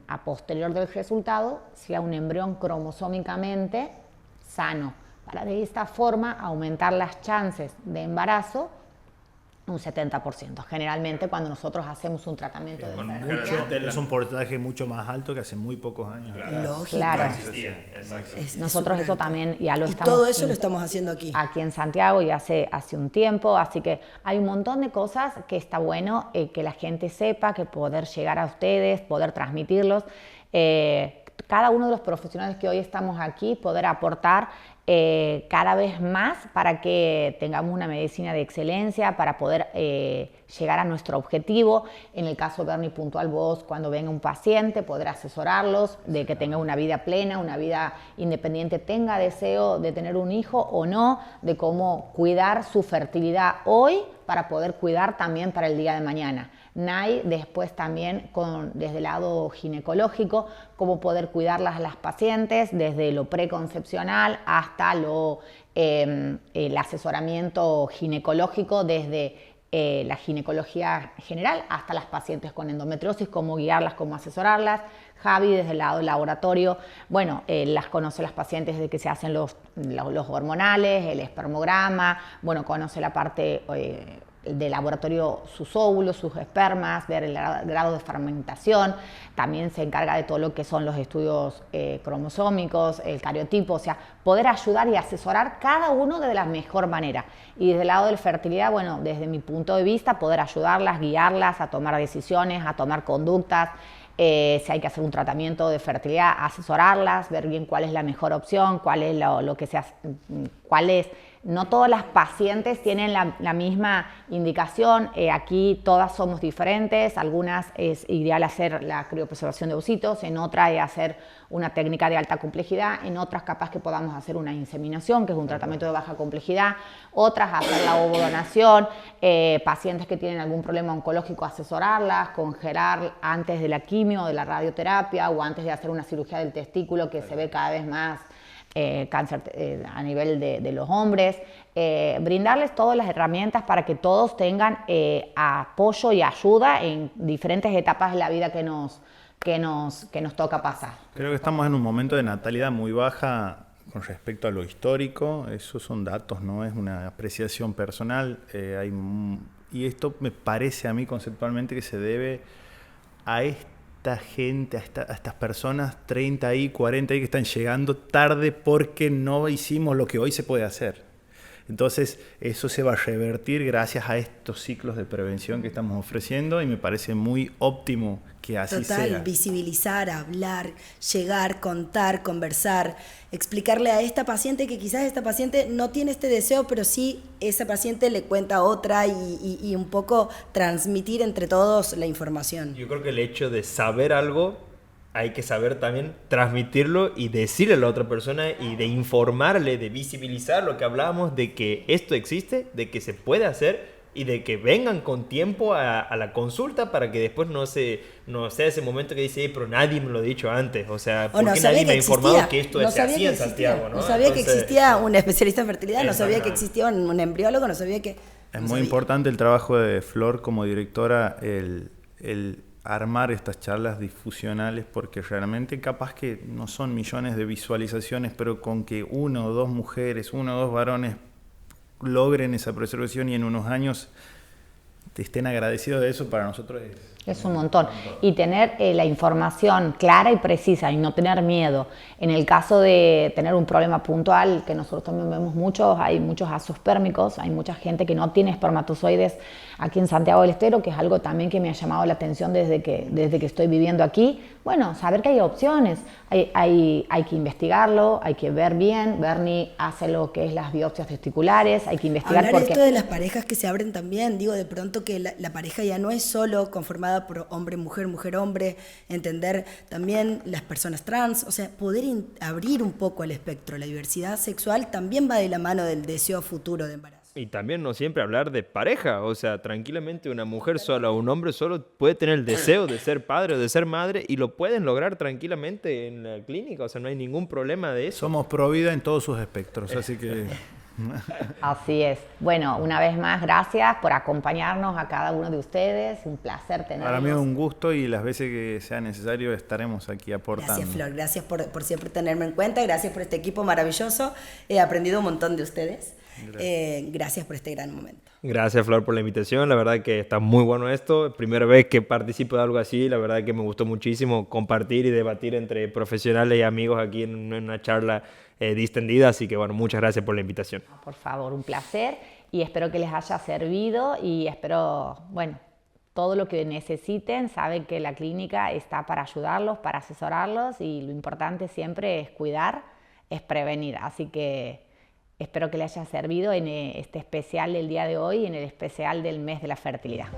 [SPEAKER 1] a posterior del resultado sea un embrión cromosómicamente sano, para de esta forma aumentar las chances de embarazo un 70%. Generalmente cuando nosotros hacemos un tratamiento de fertilidad,
[SPEAKER 5] es un porcentaje mucho más alto que hace muy pocos años.
[SPEAKER 3] Lógico.
[SPEAKER 1] Claro. Nosotros eso también ya lo estamos
[SPEAKER 3] todo eso lo estamos haciendo aquí
[SPEAKER 1] en Santiago y hace un tiempo, así que hay un montón de cosas que está bueno que la gente sepa, que poder llegar a ustedes, poder transmitirlos. Cada uno de los profesionales que hoy estamos aquí, poder aportar cada vez más para que tengamos una medicina de excelencia, para poder llegar a nuestro objetivo. En el caso, Bernie, puntual, vos cuando venga un paciente, poder asesorarlos de que tenga una vida plena, una vida independiente, tenga deseo de tener un hijo o no, de cómo cuidar su fertilidad hoy para poder cuidar también para el día de mañana. NAI después también desde el lado ginecológico, cómo poder cuidarlas a las pacientes desde lo preconcepcional hasta el asesoramiento ginecológico desde la ginecología general hasta las pacientes con endometriosis, cómo guiarlas, cómo asesorarlas. Javi desde el lado del laboratorio, bueno, las conoce las pacientes desde que se hacen los hormonales, el espermograma, bueno, conoce la parte de laboratorio, sus óvulos, sus espermas, ver el grado de fermentación, también se encarga de todo lo que son los estudios cromosómicos, el cariotipo, o sea, poder ayudar y asesorar cada uno de la mejor manera. Y desde el lado de la fertilidad, bueno, desde mi punto de vista, poder ayudarlas, guiarlas a tomar decisiones, a tomar conductas, si hay que hacer un tratamiento de fertilidad, asesorarlas, ver bien cuál es la mejor opción, cuál es lo que se hace, cuál es. No todas las pacientes tienen la misma indicación, aquí todas somos diferentes, algunas es ideal hacer la criopreservación de ositos, en otras es hacer una técnica de alta complejidad, en otras capaz que podamos hacer una inseminación, que es un tratamiento de baja complejidad, otras hacer la ovodonación, pacientes que tienen algún problema oncológico asesorarlas, congelar antes de la quimio o de la radioterapia o antes de hacer una cirugía del testículo que se ve cada vez más cáncer a nivel de los hombres, brindarles todas las herramientas para que todos tengan apoyo y ayuda en diferentes etapas de la vida que nos toca pasar.
[SPEAKER 2] Creo que estamos en un momento de natalidad muy baja con respecto a lo histórico. Esos son datos, no es una apreciación personal. Y esto me parece a mí conceptualmente que se debe a esta gente, a estas personas 30 y 40 y que están llegando tarde porque no hicimos lo que hoy se puede hacer. Entonces eso se va a revertir gracias a estos ciclos de prevención que estamos ofreciendo y me parece muy óptimo que así sea.
[SPEAKER 3] Total, visibilizar, hablar, llegar, contar, conversar, explicarle a esta paciente que quizás esta paciente no tiene este deseo, pero sí esa paciente le cuenta a otra y un poco transmitir entre todos la información.
[SPEAKER 4] Yo creo que el hecho de saber algo hay que saber también transmitirlo y decirle a la otra persona y de informarle, de visibilizar lo que hablábamos, de que esto existe, de que se puede hacer y de que vengan con tiempo a la consulta para que después no sea ese momento que dice, pero nadie me lo ha dicho antes, o sea, ¿por qué nadie me ha informado que esto es así en Santiago?
[SPEAKER 3] No sabía que existía un especialista en fertilidad, no sabía que existía un embriólogo, no sabía que...
[SPEAKER 2] Es muy importante el trabajo de Flor como directora, el armar estas charlas difusionales, porque realmente capaz que no son millones de visualizaciones, pero con que 1 o 2 mujeres, 1 o 2 varones logren esa preservación y en unos años estén agradecidos de eso, para nosotros
[SPEAKER 1] es un montón. Y tener la información clara y precisa y no tener miedo. En el caso de tener un problema puntual, que nosotros también vemos muchos, hay muchos azoospermicos, hay mucha gente que no tiene espermatozoides aquí en Santiago del Estero, que es algo también que me ha llamado la atención desde que estoy viviendo aquí. Bueno, saber que hay opciones, hay que investigarlo, hay que ver bien. Bernie hace lo que es las biopsias testiculares, hay que investigar
[SPEAKER 3] Hablar
[SPEAKER 1] porque...
[SPEAKER 3] esto de las parejas que se abren también, digo, de pronto que la pareja ya no es solo conformada por hombre-mujer, mujer-hombre, entender también las personas trans, o sea, poder abrir un poco el espectro. La diversidad sexual también va de la mano del deseo futuro de embarazo.
[SPEAKER 4] Y también no siempre hablar de pareja, o sea, tranquilamente una mujer sola o un hombre solo puede tener el deseo de ser padre o de ser madre y lo pueden lograr tranquilamente en la clínica, o sea, no hay ningún problema de eso.
[SPEAKER 2] somos pro vida en todos sus espectros, así que...
[SPEAKER 1] Así es. Bueno, una vez más, gracias por acompañarnos a cada uno de ustedes. Un placer tenerlos.
[SPEAKER 2] Para mí es un gusto y las veces que sea necesario estaremos aquí aportando.
[SPEAKER 3] Gracias, Flor, gracias por siempre tenerme en cuenta, gracias por este equipo maravilloso, he aprendido un montón de ustedes. Gracias por este gran momento.
[SPEAKER 4] Gracias, Flor, por la invitación. La verdad que está muy bueno esto. Primera vez que participo de algo así. La verdad que me gustó muchísimo compartir y debatir entre profesionales y amigos aquí en una charla distendida. Así que, bueno, muchas gracias por la invitación.
[SPEAKER 1] Por favor, un placer y espero que les haya servido y espero, bueno, todo lo que necesiten. Saben que la clínica está para ayudarlos, para asesorarlos y lo importante siempre es cuidar, es prevenir. Así que... espero que les haya servido en este especial del día de hoy y en el especial del mes de la fertilidad.